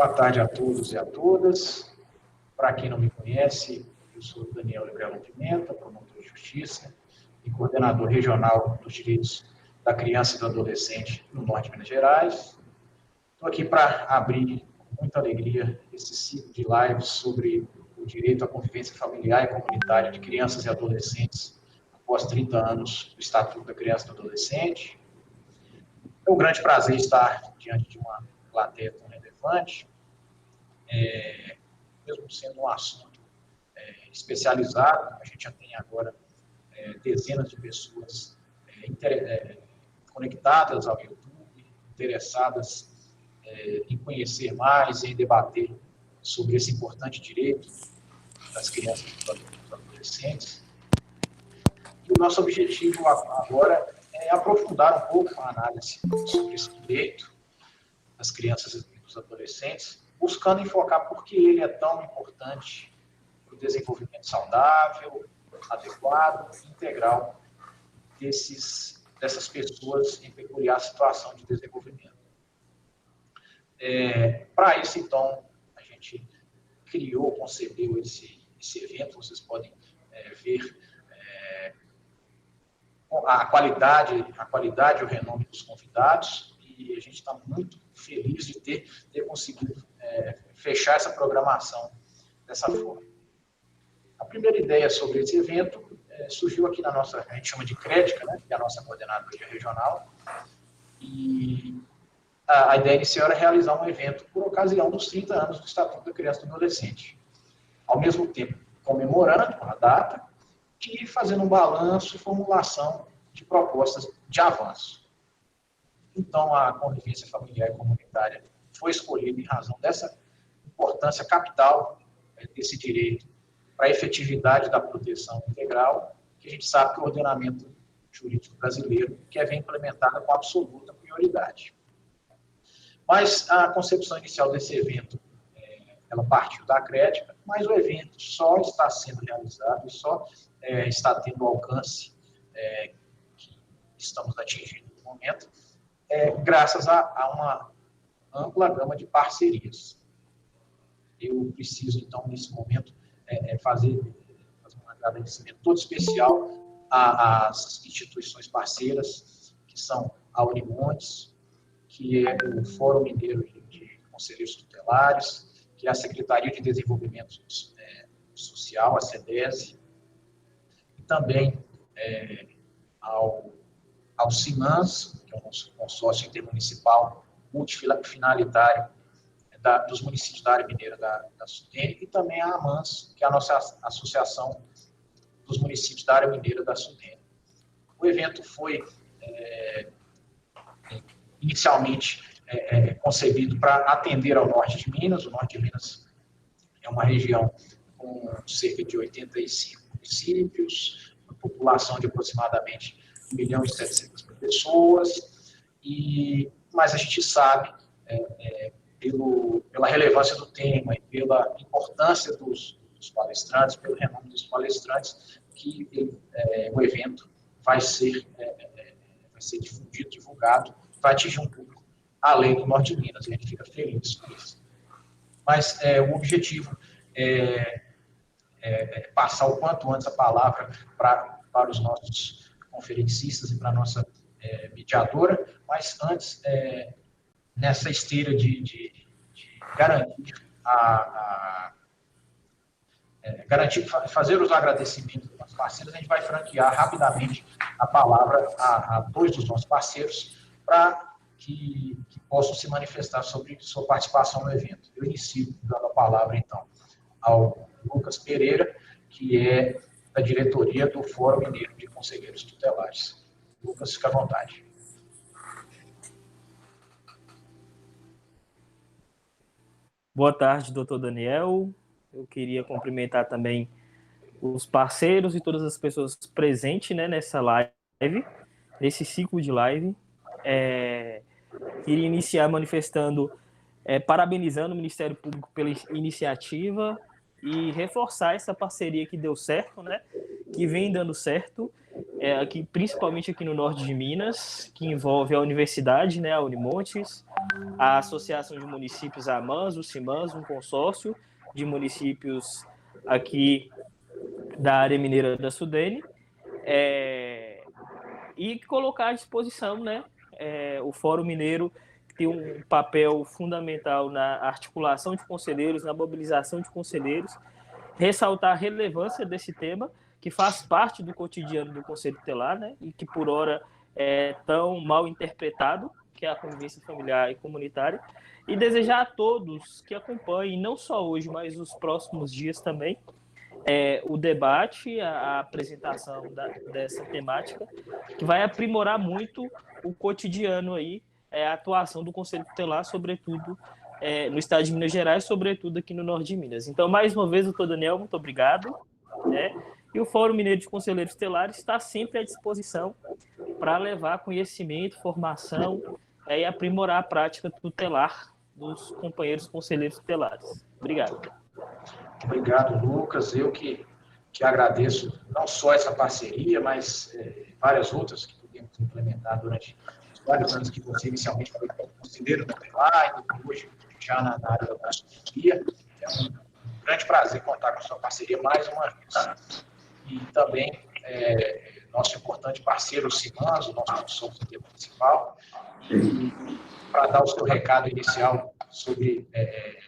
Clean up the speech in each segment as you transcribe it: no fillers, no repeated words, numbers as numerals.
Boa tarde a todos e a todas. Para quem não me conhece, eu sou Daniel Librelo Pimenta, promotor de justiça e coordenador regional dos direitos da criança e do adolescente no Norte de Minas Gerais. Estou aqui para abrir com muita alegria esse ciclo de lives sobre o direito à convivência familiar e comunitária de crianças e adolescentes após 30 anos do Estatuto da Criança e do Adolescente. É um grande prazer estar diante de uma plateia tão relevante, mesmo sendo um assunto especializado. A gente já tem agora dezenas de pessoas conectadas ao YouTube, interessadas em conhecer mais e em debater sobre esse importante direito das crianças e dos adolescentes. E o nosso objetivo agora é aprofundar um pouco a análise sobre esse direito das crianças e dos adolescentes, buscando enfocar por que ele é tão importante para o desenvolvimento saudável, adequado e integral dessas pessoas em peculiar situação de desenvolvimento. Para isso, então, a gente concebeu esse evento. Vocês podem ver a qualidade e o renome dos convidados, e a gente está muito feliz de ter conseguido fechar essa programação dessa forma. A primeira ideia sobre esse evento surgiu aqui a gente chama de Crédica, né, que é a nossa coordenadoria regional, e a ideia inicial era realizar um evento por ocasião dos 30 anos do Estatuto da Criança e do Adolescente, ao mesmo tempo comemorando a data e fazendo um balanço e formulação de propostas de avanço. Então, a convivência familiar e comunitária foi escolhida em razão dessa importância capital desse direito para a efetividade da proteção integral, que a gente sabe que o ordenamento jurídico brasileiro quer ver implementada com absoluta prioridade. Mas a concepção inicial desse evento, ela partiu da Crédica, mas o evento só está sendo realizado e só está tendo o alcance que estamos atingindo no momento, graças a uma ampla gama de parcerias. Eu preciso, então, nesse momento, fazer um agradecimento todo especial às instituições parceiras, que são a Unimontes, que é o Fórum Mineiro de Conselheiros Tutelares, que é a Secretaria de Desenvolvimento Social, a SEDESE, e também ao CINANS, que é o nosso consórcio intermunicipal multifinalitário dos municípios da área mineira da SUDENE, e também a AMANS, que é a nossa associação dos municípios da área mineira da SUDENE. O evento foi inicialmente concebido para atender ao norte de Minas. O norte de Minas é uma região com cerca de 85 municípios, uma população de aproximadamente 1.700.000 pessoas, mas a gente sabe, pela relevância do tema e pela importância dos palestrantes, pelo renome dos palestrantes, que o evento vai ser difundido, divulgado, vai atingir um público além do norte de Minas. A gente fica feliz com isso. Mas o objetivo é passar o quanto antes a palavra para os nossos conferencistas e para a nossa mediadora, mas antes, nessa esteira de garantir, fazer os agradecimentos dos nossos parceiros, a gente vai franquear rapidamente a palavra a dois dos nossos parceiros para que possam se manifestar sobre sua participação no evento. Eu inicio dando a palavra, então, ao Lucas Pereira, que é da diretoria do Fórum Mineiro de Conselheiros Tutelares. Lucas, fica à vontade. Boa tarde, doutor Daniel. Eu queria cumprimentar também os parceiros e todas as pessoas presentes, né, nessa live, nesse ciclo de live. Queria iniciar manifestando, parabenizando o Ministério Público pela iniciativa e reforçar essa parceria que deu certo, né, que vem dando certo, aqui, principalmente aqui no norte de Minas, que envolve a universidade, né, a Unimontes, a Associação de Municípios AMANS, o CIMANS, um consórcio de municípios aqui da área mineira da Sudene, e colocar à disposição, né, o Fórum Mineiro tem um papel fundamental na articulação de conselheiros, na mobilização de conselheiros, ressaltar a relevância desse tema, que faz parte do cotidiano do Conselho Tutelar, né, e que por ora é tão mal interpretado, que é a convivência familiar e comunitária, e desejar a todos que acompanhem, não só hoje, mas nos próximos dias também, o debate, a apresentação dessa temática, que vai aprimorar muito o cotidiano aí, a atuação do Conselho Tutelar, sobretudo no estado de Minas Gerais, sobretudo aqui no norte de Minas. Então, mais uma vez, doutor Daniel, muito obrigado. E o Fórum Mineiro de Conselheiros Tutelares está sempre à disposição para levar conhecimento, formação e aprimorar a prática tutelar dos companheiros conselheiros tutelares. Obrigado. Obrigado, Lucas. Eu que agradeço não só essa parceria, mas várias outras que pudemos implementar durante os vários anos que você inicialmente foi conselheiro tutelar e hoje já na área da consultoria. É um grande prazer contar com a sua parceria mais uma vez. E também nosso importante parceiro, o CIMANS, o nosso consultor municipal, e para dar o seu recado inicial sobre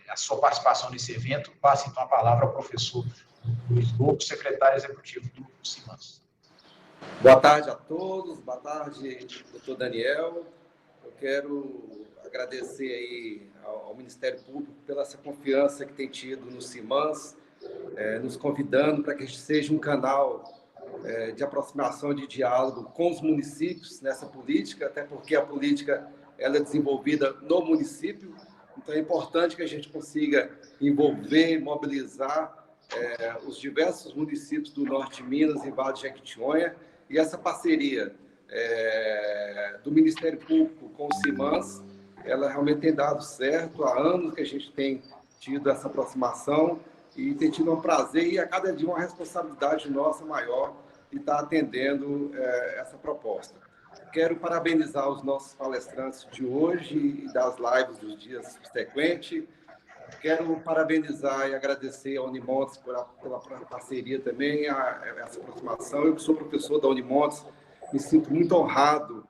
a sua participação nesse evento, passe então a palavra ao professor Luiz Lobo, secretário executivo do CIMANS. Boa tarde a todos, boa tarde, doutor Daniel. Eu quero agradecer aí ao Ministério Público pela essa confiança que tem tido no CIMANS, nos convidando para que a gente seja um canal de aproximação, de diálogo com os municípios nessa política, até porque a política ela é desenvolvida no município, então é importante que a gente consiga envolver, mobilizar os diversos municípios do Norte de Minas e Vale de Jequitinhonha, e essa parceria do Ministério Público com o CIMANS, ela realmente tem dado certo. Há anos que a gente tem tido essa aproximação e tem tido um prazer e a cada dia uma responsabilidade nossa maior de estar atendendo essa proposta. Quero parabenizar os nossos palestrantes de hoje e das lives dos dias subsequentes. Quero parabenizar e agradecer a Unimontes pela parceria também, essa aproximação. Eu que sou professor da Unimontes, me sinto muito honrado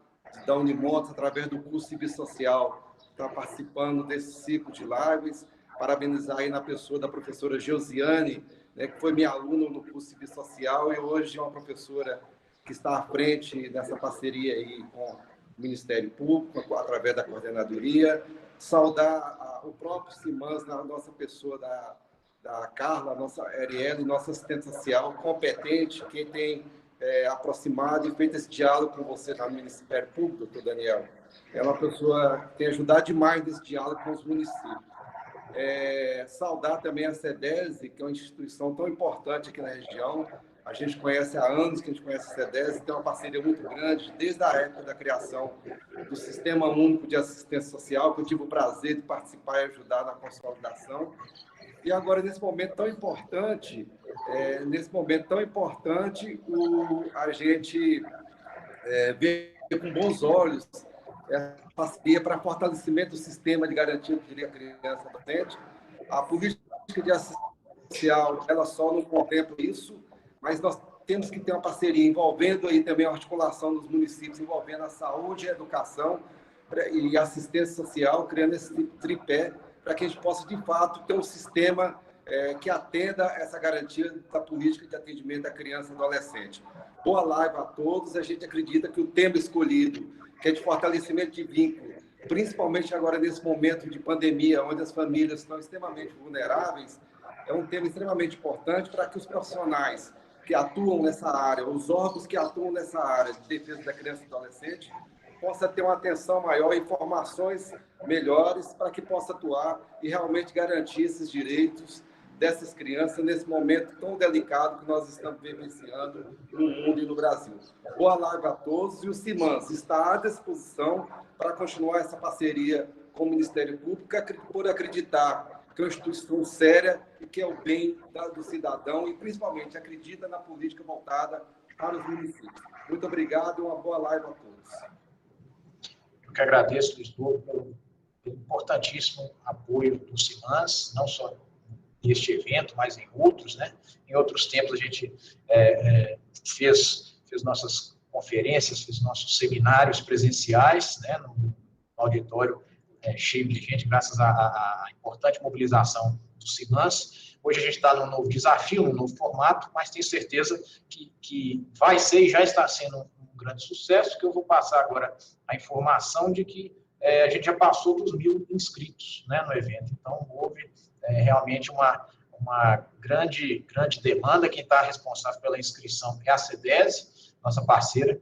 da Unimontes, através do curso Civil Social, estar participando desse ciclo de lives. Parabenizar aí na pessoa da professora Josiane, né, que foi minha aluna no curso Civil Social e hoje é uma professora que está à frente dessa parceria aí com o Ministério Público, através da coordenadoria. Saudar o próprio CIMANS, na nossa pessoa da Carla, nossa Arielle, nossa assistente social competente, que tem aproximado e feito esse diálogo com você no Ministério Público, doutor Daniel. É uma pessoa que tem ajudado demais nesse diálogo com os municípios. Saudar também a CEDESE, que é uma instituição tão importante aqui na região. A gente conhece há anos que a gente conhece a CEDESE, tem uma parceria muito grande, desde a época da criação do Sistema Único de Assistência Social, que eu tive o prazer de participar e ajudar na consolidação. E agora, nesse momento tão importante, a gente vê com bons olhos essa parceria para fortalecimento do sistema de garantia de criança e adolescente. A política de assistência social, ela só não contempla isso, mas nós temos que ter uma parceria envolvendo aí também a articulação dos municípios, envolvendo a saúde, a educação e a assistência social, criando esse tripé para que a gente possa, de fato, ter um sistema que atenda essa garantia da política de atendimento à criança e adolescente. Boa live a todos. A gente acredita que o tema escolhido, que é de fortalecimento de vínculo, principalmente agora nesse momento de pandemia, onde as famílias estão extremamente vulneráveis, é um tema extremamente importante para que os profissionais que atuam nessa área, os órgãos que atuam nessa área de defesa da criança e adolescente, possa ter uma atenção maior, informações melhores para que possa atuar e realmente garantir esses direitos dessas crianças nesse momento tão delicado que nós estamos vivenciando no mundo e no Brasil. Boa live a todos e o CIMANS está à disposição para continuar essa parceria com o Ministério Público, por acreditar que é uma instituição séria e que é o bem do cidadão e, principalmente, acredita na política voltada para os municípios. Muito obrigado e uma boa live a todos. Eu que agradeço, Luiz Lobo, importantíssimo apoio do CIMANS, não só neste evento, mas em outros, né? Em outros tempos a gente fez nossas conferências, fez nossos seminários presenciais, né? No auditório cheio de gente, graças à importante mobilização do CIMANS. Hoje a gente está num novo desafio, num novo formato, mas tenho certeza que vai ser e já está sendo um grande sucesso, que eu vou passar agora a informação de que a gente já passou dos 1.000 inscritos, né, no evento. Então, houve realmente uma grande demanda. Quem está responsável pela inscrição é a CEDESE, nossa parceira,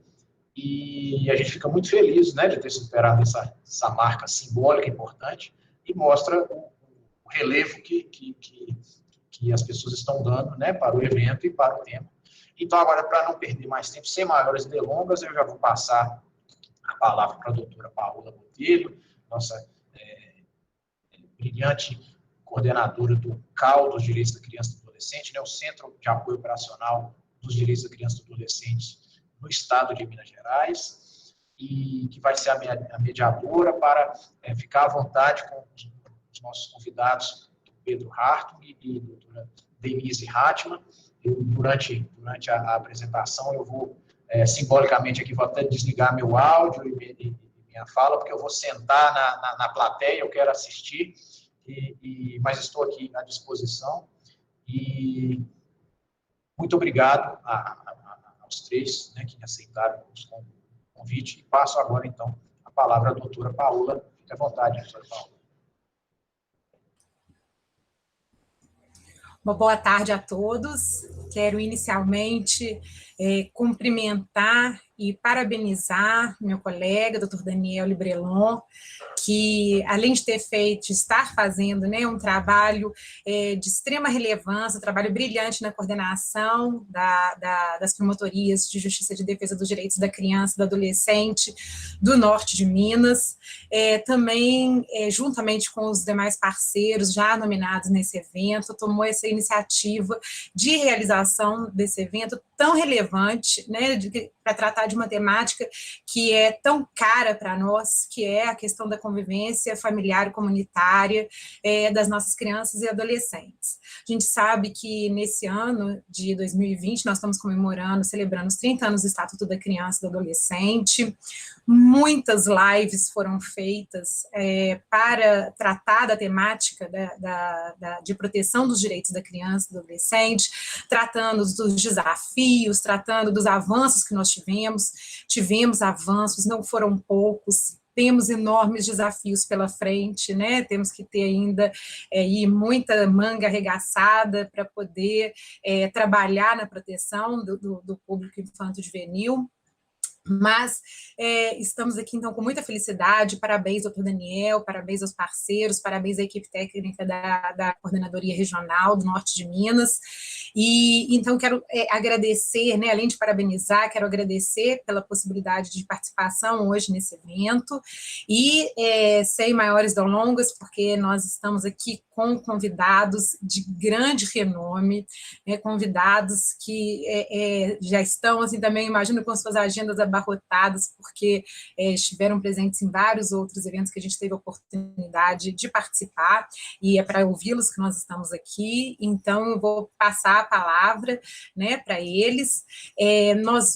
e a gente fica muito feliz, né, de ter superado essa marca simbólica importante e mostra o relevo que as pessoas estão dando, né, para o evento e para o tema. Então, agora, para não perder mais tempo, sem maiores delongas, eu já vou passar a palavra para a doutora Paola Botelho, nossa brilhante coordenadora do CAU, dos Direitos da Criança e do Adolescente, né, o Centro de Apoio Operacional dos Direitos da Criança e do Adolescente no estado de Minas Gerais, e que vai ser a mediadora para ficar à vontade com os nossos convidados, Pedro Hartung e a doutora Denise Hartmann. Durante a apresentação, eu vou, simbolicamente aqui, vou até desligar meu áudio e minha fala, porque eu vou sentar na plateia, eu quero assistir, mas estou aqui à disposição. E muito obrigado aos três, né, que aceitaram o convite. E passo agora, então, a palavra à doutora Paola. Fique à vontade, doutora Paola. Uma boa tarde a todos. Quero inicialmente cumprimentar e parabenizar meu colega, Dr. Daniel Librelon, que, além de estar fazendo, né, um trabalho de extrema relevância, um trabalho brilhante na coordenação das promotorias de justiça de defesa dos direitos da criança e do adolescente do norte de Minas, também, juntamente com os demais parceiros já nominados nesse evento, tomou essa iniciativa de realização desse evento tão relevante, né, para tratar de uma temática que é tão cara para nós, que é a questão da convivência familiar e comunitária das nossas crianças e adolescentes. A gente sabe que nesse ano de 2020 nós estamos celebrando os 30 anos do Estatuto da Criança e do Adolescente. Muitas lives foram feitas para tratar da temática de proteção dos direitos da criança e do adolescente, tratando dos desafios, tratando dos avanços que nós tivemos avanços, não foram poucos, temos enormes desafios pela frente, né? Temos que ter ainda muita manga arregaçada para poder trabalhar na proteção do público infanto-juvenil. Mas estamos aqui, então, com muita felicidade. Parabéns, doutor Daniel, parabéns aos parceiros, parabéns à equipe técnica da Coordenadoria Regional do Norte de Minas. E, então, quero agradecer, né, além de parabenizar, quero agradecer pela possibilidade de participação hoje nesse evento. E, sem maiores delongas, porque nós estamos aqui com convidados de grande renome, convidados que já estão, assim, também, imagino, com suas agendas abarrotadas, porque estiveram presentes em vários outros eventos que a gente teve a oportunidade de participar, e é para ouvi-los que nós estamos aqui. Então, eu vou passar a palavra, né, para eles.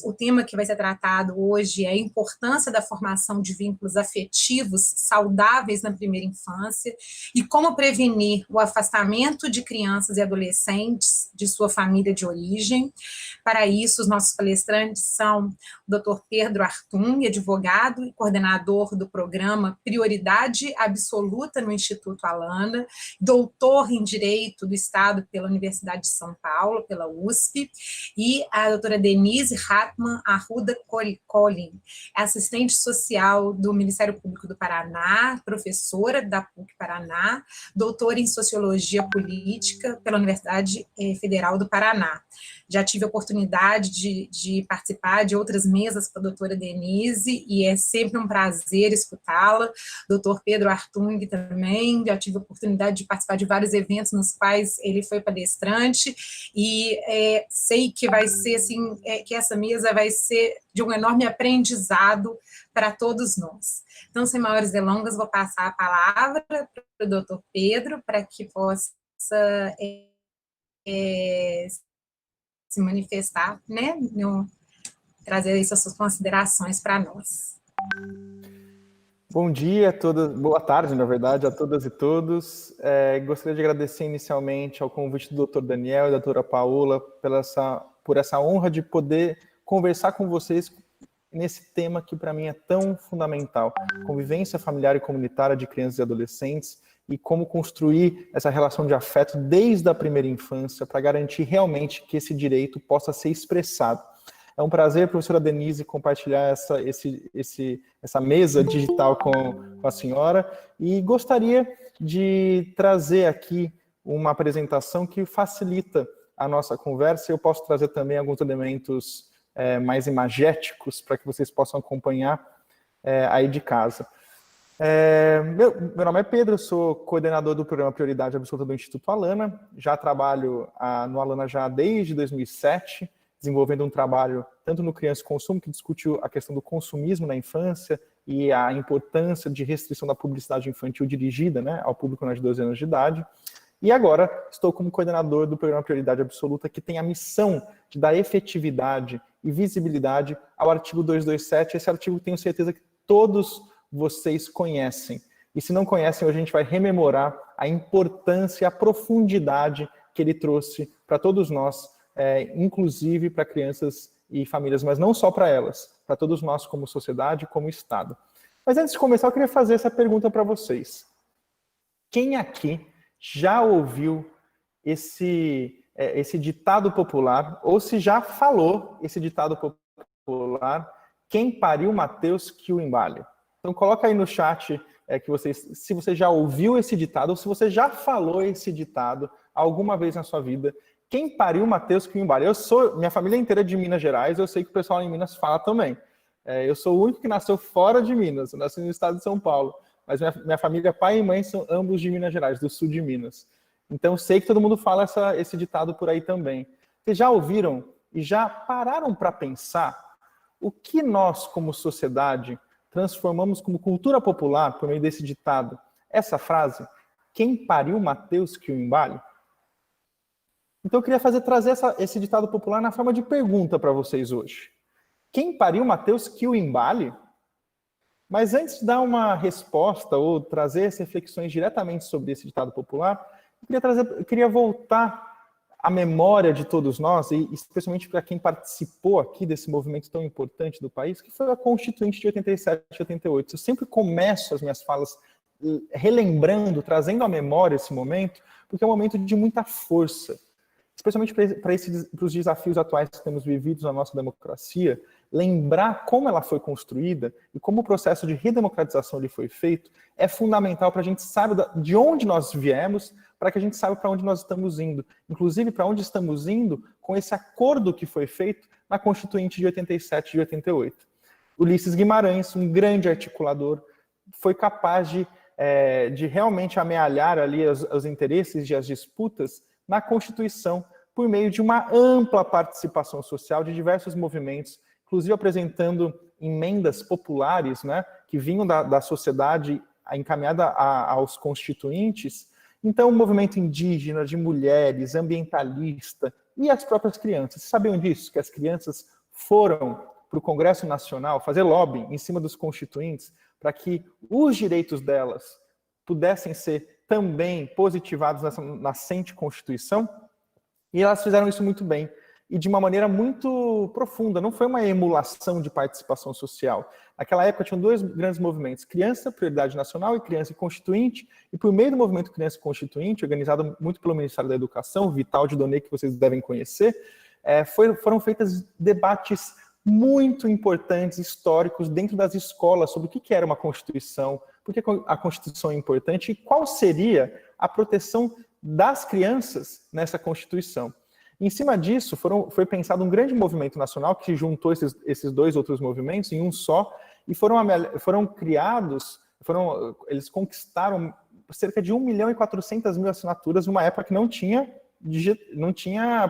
O tema que vai ser tratado hoje é a importância da formação de vínculos afetivos saudáveis na primeira infância e como prevenir o afastamento de crianças e adolescentes de sua família de origem. Para isso, os nossos palestrantes são o Dr. Pedro Hartung, advogado e coordenador do programa Prioridade Absoluta no Instituto Alana, doutor em Direito do Estado pela Universidade de São Paulo, pela USP, e a doutora Denise Hartmann Arruda Collin, assistente social do Ministério Público do Paraná, professora da PUC Paraná, doutora em Sociologia Política pela Universidade Federal do Paraná. já tive a oportunidade de participar de outras mesas com a doutora Denise, e é sempre um prazer escutá-la. Doutor Pedro Artung também, já tive a oportunidade de participar de vários eventos nos quais ele foi palestrante, e sei que vai ser assim, que essa mesa vai ser de um enorme aprendizado para todos nós. Então, sem maiores delongas, vou passar a palavra para o doutor Pedro, para que possa se manifestar, né, trazer aí suas considerações para nós. Bom dia a todas, boa tarde, na verdade, a todas e todos. Gostaria de agradecer inicialmente ao convite do Dr. Daniel e da doutora Paola por essa honra de poder conversar com vocês nesse tema que para mim é tão fundamental, convivência familiar e comunitária de crianças e adolescentes, e como construir essa relação de afeto desde a primeira infância para garantir realmente que esse direito possa ser expressado. É um prazer, professora Denise, compartilhar essa mesa digital com a senhora, e gostaria de trazer aqui uma apresentação que facilita a nossa conversa. Eu posso trazer também alguns elementos mais imagéticos para que vocês possam acompanhar aí de casa. Meu nome é Pedro, eu sou coordenador do programa Prioridade Absoluta do Instituto Alana, já trabalho no Alana já desde 2007, desenvolvendo um trabalho tanto no Criança e Consumo, que discute a questão do consumismo na infância e a importância de restrição da publicidade infantil dirigida, né, ao público menor de 12 anos de idade. E agora estou como coordenador do programa Prioridade Absoluta, que tem a missão de dar efetividade e visibilidade ao artigo 227. Esse artigo tenho certeza que todos vocês conhecem. E se não conhecem, hoje a gente vai rememorar a importância e a profundidade que ele trouxe para todos nós, inclusive para crianças e famílias, mas não só para elas, para todos nós como sociedade e como Estado. Mas antes de começar, eu queria fazer essa pergunta para vocês. Quem aqui já ouviu esse ditado popular, ou se já falou esse ditado popular, quem pariu Mateus que o embale? Então coloca aí no chat se você já ouviu esse ditado, ou se você já falou esse ditado alguma vez na sua vida. Quem pariu Mateus que o embale? Minha família inteira é de Minas Gerais, eu sei que o pessoal em Minas fala também. Eu sou o único que nasceu fora de Minas, eu nasci no estado de São Paulo. Mas minha família, pai e mãe, são ambos de Minas Gerais, do sul de Minas. Então, sei que todo mundo fala esse ditado por aí também. Vocês já ouviram e já pararam para pensar o que nós, como sociedade, transformamos como cultura popular por meio desse ditado? Essa frase, quem pariu Mateus que o embale? Então, eu queria trazer esse ditado popular na forma de pergunta para vocês hoje. Quem pariu Mateus que o embale? Mas antes de dar uma resposta ou trazer as reflexões diretamente sobre esse ditado popular, eu queria voltar à memória de todos nós, e especialmente para quem participou aqui desse movimento tão importante do país, que foi a Constituinte de 87 e 88. Eu sempre começo as minhas falas relembrando, trazendo à memória esse momento, porque é um momento de muita força. Especialmente para os desafios atuais que temos vividos na nossa democracia, lembrar como ela foi construída e como o processo de redemocratização ele foi feito é fundamental para a gente saber de onde nós viemos, para que a gente saiba para onde nós estamos indo. Inclusive, para onde estamos indo com esse acordo que foi feito na Constituinte de 87 e de 88. Ulisses Guimarães, um grande articulador, foi capaz de realmente amealhar ali os interesses e as disputas na Constituição, por meio de uma ampla participação social de diversos movimentos, inclusive apresentando emendas populares, né, que vinham da sociedade encaminhada aos constituintes. Então, o movimento indígena, de mulheres, ambientalista e as próprias crianças. Vocês sabiam disso? Que as crianças foram para o Congresso Nacional fazer lobbying em cima dos constituintes para que os direitos delas pudessem ser também positivados nessa nascente Constituição, e elas fizeram isso muito bem, e de uma maneira muito profunda. Não foi uma emulação de participação social. Naquela época tinham dois grandes movimentos, Criança, Prioridade Nacional, e Criança e Constituinte, e por meio do movimento Criança e Constituinte, organizado muito pelo Ministério da Educação, Vital de Donnet, que vocês devem conhecer, foram feitos debates muito importantes, históricos, dentro das escolas, sobre o que era uma Constituição, por que a Constituição é importante e qual seria a proteção das crianças nessa Constituição. Em cima disso, foi pensado um grande movimento nacional que juntou esses dois outros movimentos em um só, e foram criados, eles conquistaram cerca de 1.400.000 assinaturas numa época que não tinha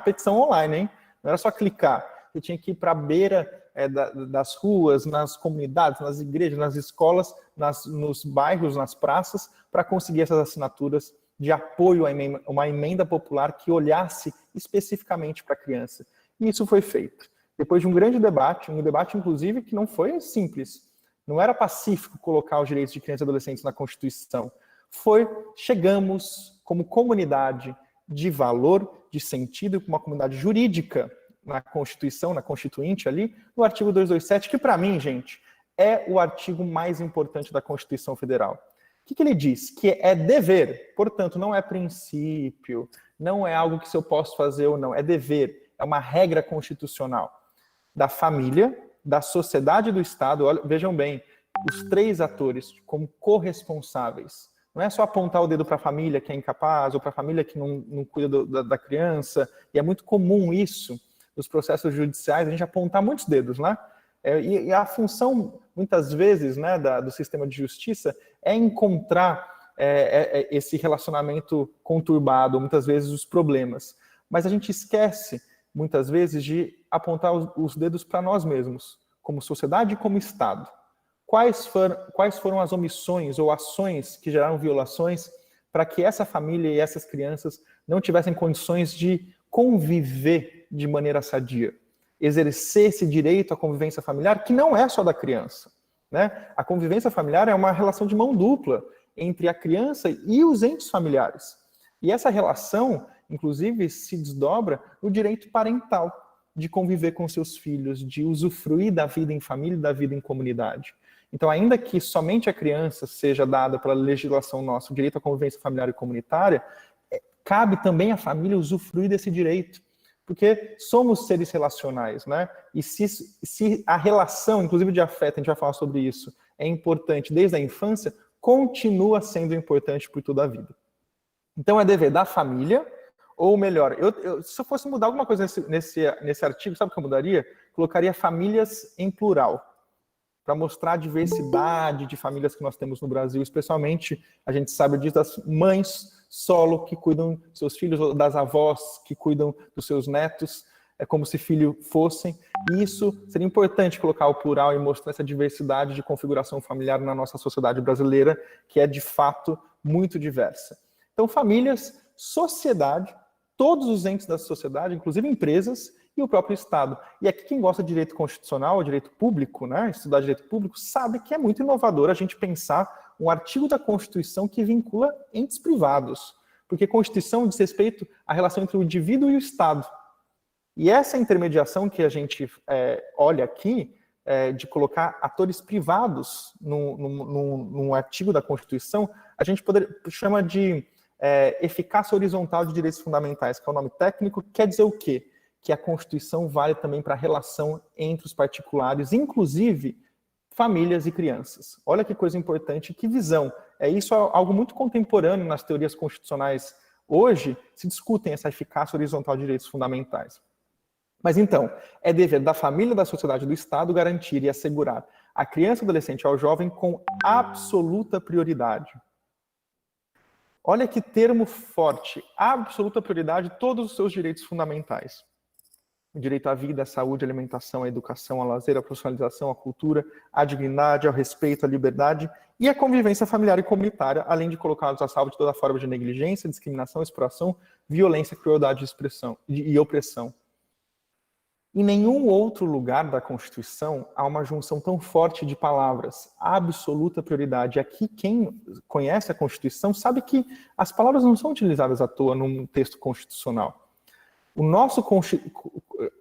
petição online, hein? Não era só clicar, você tinha que ir para a beira das ruas, nas comunidades, nas igrejas, nas escolas, nos bairros, nas praças, para conseguir essas assinaturas de apoio a uma emenda popular que olhasse especificamente para a criança. E isso foi feito. Depois de um grande debate, inclusive que não foi simples, não era pacífico colocar os direitos de crianças e adolescentes na Constituição. Chegamos como comunidade de valor, de sentido, como uma comunidade jurídica na Constituição, na Constituinte ali, no artigo 227, que para mim, gente, é o artigo mais importante da Constituição Federal. O que ele diz? Que é dever, portanto, não é princípio, não é algo que se eu posso fazer ou não, é dever, é uma regra constitucional da família, da sociedade e do Estado. Olha, vejam bem, os três atores como corresponsáveis. Não é só apontar o dedo para a família que é incapaz, ou para a família que não cuida da criança, e é muito comum isso nos processos judiciais, a gente apontar muitos dedos, né? E a função, muitas vezes, né, do sistema de justiça é encontrar esse relacionamento conturbado, muitas vezes os problemas. Mas a gente esquece, muitas vezes, de apontar os dedos para nós mesmos, como sociedade e como Estado. Quais foram as omissões ou ações que geraram violações para que essa família e essas crianças não tivessem condições de conviver de maneira sadia? Exercer esse direito à convivência familiar, que não é só da criança, né? A convivência familiar é uma relação de mão dupla entre a criança e os entes familiares. E essa relação, inclusive, se desdobra no direito parental, de conviver com seus filhos, de usufruir da vida em família e da vida em comunidade. Então, ainda que somente a criança seja dada pela legislação nossa o direito à convivência familiar e comunitária, cabe também à família usufruir desse direito. Porque somos seres relacionais, né? E se a relação, inclusive de afeto, a gente vai falar sobre isso, é importante desde a infância, continua sendo importante por toda a vida. Então é dever da família, ou melhor, se eu fosse mudar alguma coisa nesse artigo, sabe o que eu mudaria? Colocaria famílias em plural, para mostrar a diversidade de famílias que nós temos no Brasil, especialmente, a gente sabe disso, das mães solo que cuidam dos seus filhos, ou das avós que cuidam dos seus netos, é como se filho fossem. E isso seria importante colocar o plural e mostrar essa diversidade de configuração familiar na nossa sociedade brasileira, que é de fato muito diversa. Então, famílias, sociedade, todos os entes da sociedade, inclusive empresas, e o próprio Estado. E aqui quem gosta de direito constitucional, direito público, né, estudar direito público, sabe que é muito inovador a gente pensar um artigo da Constituição que vincula entes privados. Porque a Constituição diz respeito à relação entre o indivíduo e o Estado. E essa intermediação que a gente olha aqui, de colocar atores privados num artigo da Constituição, a gente chama de eficácia horizontal de direitos fundamentais, que é o nome técnico, quer dizer o quê? Que a Constituição vale também para a relação entre os particulares, inclusive famílias e crianças. Olha que coisa importante, que visão. Isso é algo muito contemporâneo nas teorias constitucionais. Hoje se discutem essa eficácia horizontal de direitos fundamentais. Mas então, é dever da família, da sociedade e do Estado garantir e assegurar a criança, adolescente e ao jovem com absoluta prioridade. Olha que termo forte, absoluta prioridade, todos os seus direitos fundamentais. O direito à vida, à saúde, à alimentação, à educação, ao lazer, à profissionalização, à cultura, à dignidade, ao respeito, à liberdade e à convivência familiar e comunitária, além de colocá-los a salvo de toda forma de negligência, discriminação, exploração, violência, crueldade e opressão. Em nenhum outro lugar da Constituição há uma junção tão forte de palavras, absoluta prioridade. Aqui, quem conhece a Constituição sabe que as palavras não são utilizadas à toa num texto constitucional. O nosso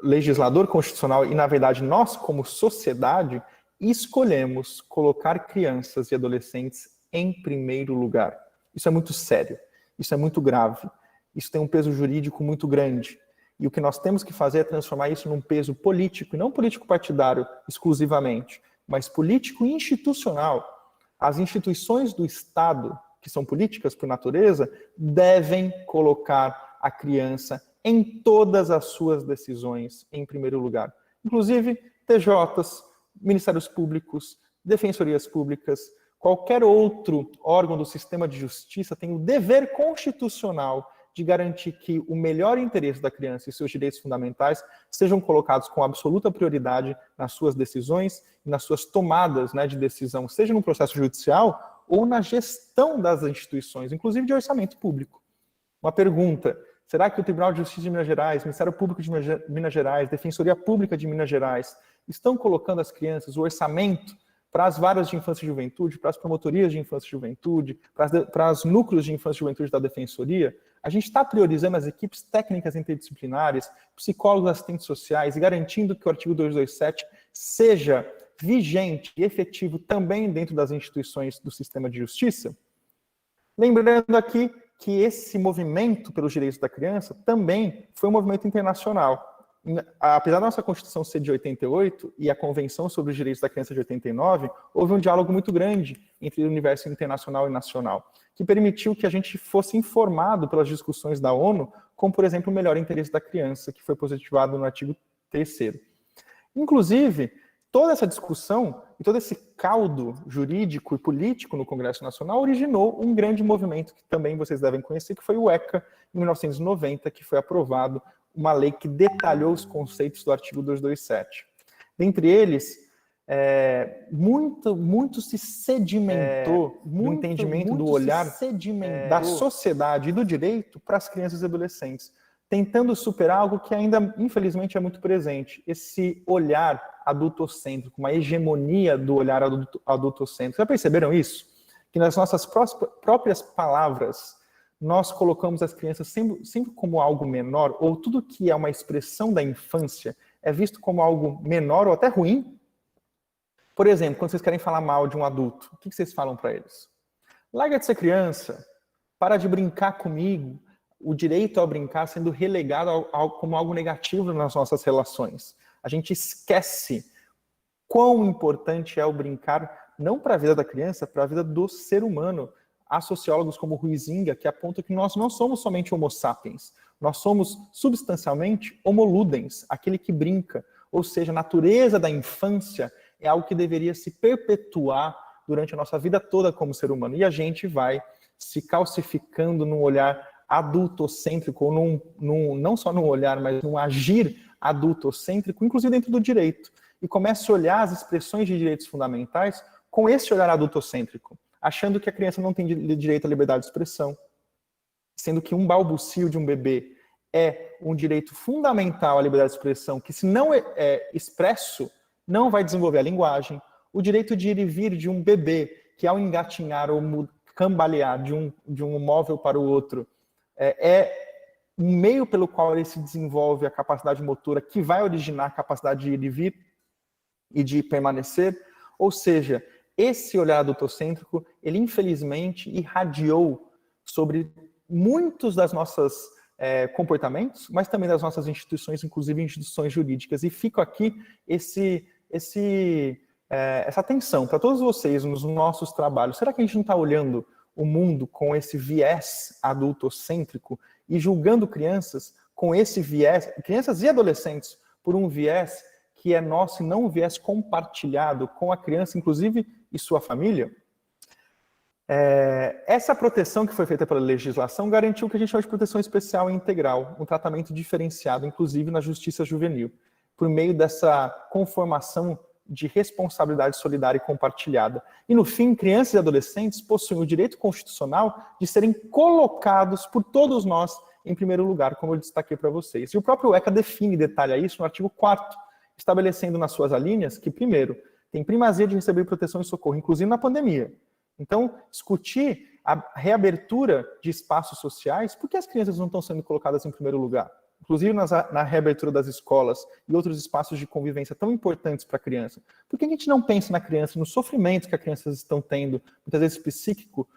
legislador constitucional, e na verdade nós como sociedade, escolhemos colocar crianças e adolescentes em primeiro lugar. Isso é muito sério, isso é muito grave, isso tem um peso jurídico muito grande. E o que nós temos que fazer é transformar isso num peso político, e não político partidário exclusivamente, mas político e institucional. As instituições do Estado, que são políticas por natureza, devem colocar a criança em todas as suas decisões, em primeiro lugar. Inclusive, TJs, Ministérios Públicos, Defensorias Públicas, qualquer outro órgão do sistema de justiça tem o dever constitucional de garantir que o melhor interesse da criança e seus direitos fundamentais sejam colocados com absoluta prioridade nas suas decisões e nas suas tomadas, né, de decisão, seja no processo judicial ou na gestão das instituições, inclusive de orçamento público. Uma pergunta: será que o Tribunal de Justiça de Minas Gerais, Ministério Público de Minas Gerais, Defensoria Pública de Minas Gerais estão colocando as crianças, o orçamento, para as varas de infância e juventude, para as promotorias de infância e juventude, para os núcleos de infância e juventude da Defensoria? A gente está priorizando as equipes técnicas interdisciplinares, psicólogos, assistentes sociais, e garantindo que o artigo 227 seja vigente e efetivo também dentro das instituições do sistema de justiça? Lembrando aqui que esse movimento pelos direitos da criança também foi um movimento internacional. Apesar da nossa Constituição ser de 88 e a Convenção sobre os Direitos da Criança de 89, houve um diálogo muito grande entre o universo internacional e nacional, que permitiu que a gente fosse informado pelas discussões da ONU, como, por exemplo, o melhor interesse da criança, que foi positivado no artigo 3º. Inclusive, toda essa discussão e todo esse caldo jurídico e político no Congresso Nacional originou um grande movimento que também vocês devem conhecer, que foi o ECA, em 1990, que foi aprovado uma lei que detalhou os conceitos do artigo 227. Dentre eles, muito se sedimentou no entendimento do olhar da sociedade e do direito para as crianças e adolescentes, tentando superar algo que ainda, infelizmente, é muito presente, esse olhar adultocêntrico, uma hegemonia do olhar adultocêntrico. Já perceberam isso? Que nas nossas próprias palavras, nós colocamos as crianças sempre como algo menor, ou tudo que é uma expressão da infância é visto como algo menor ou até ruim. Por exemplo, quando vocês querem falar mal de um adulto, o que vocês falam para eles? Larga de ser criança, para de brincar comigo, o direito ao brincar sendo relegado como algo negativo nas nossas relações. A gente esquece quão importante é o brincar, não para a vida da criança, para a vida do ser humano. Há sociólogos como Huizinga que apontam que nós não somos somente homo sapiens, nós somos substancialmente homo ludens, aquele que brinca. Ou seja, a natureza da infância é algo que deveria se perpetuar durante a nossa vida toda como ser humano. E a gente vai se calcificando num olhar adultocêntrico, ou não só num olhar, mas num agir adultocêntrico, inclusive dentro do direito. E começa a olhar as expressões de direitos fundamentais com esse olhar adultocêntrico, achando que a criança não tem direito à liberdade de expressão, sendo que um balbucio de um bebê é um direito fundamental à liberdade de expressão, que se não é expresso, não vai desenvolver a linguagem. O direito de ir e vir de um bebê, que ao engatinhar ou cambalear de um móvel para o outro, é um meio pelo qual ele se desenvolve a capacidade motora, que vai originar a capacidade de ir e vir e de permanecer. Ou seja, esse olhar adultocêntrico, ele infelizmente irradiou sobre muitos das nossas comportamentos, mas também das nossas instituições, inclusive instituições jurídicas. E fica aqui essa atenção para todos vocês nos nossos trabalhos. Será que a gente não está olhando o mundo com esse viés adultocêntrico e julgando crianças com esse viés, crianças e adolescentes, por um viés que é nosso e não um viés compartilhado com a criança, inclusive, e sua família? Essa proteção que foi feita pela legislação garantiu o que a gente chama de proteção especial e integral, um tratamento diferenciado, inclusive na justiça juvenil, por meio dessa conformação de responsabilidade solidária e compartilhada. E, no fim, crianças e adolescentes possuem o direito constitucional de serem colocados por todos nós em primeiro lugar, como eu destaquei para vocês. E o próprio ECA define e detalha isso no artigo 4º, estabelecendo nas suas alíneas que, primeiro, tem primazia de receber proteção e socorro, inclusive na pandemia. Então, discutir a reabertura de espaços sociais, por que as crianças não estão sendo colocadas em primeiro lugar? Inclusive na reabertura das escolas e outros espaços de convivência tão importantes para a criança. Por que a gente não pensa na criança, no sofrimento que as crianças estão tendo, muitas vezes psíquico,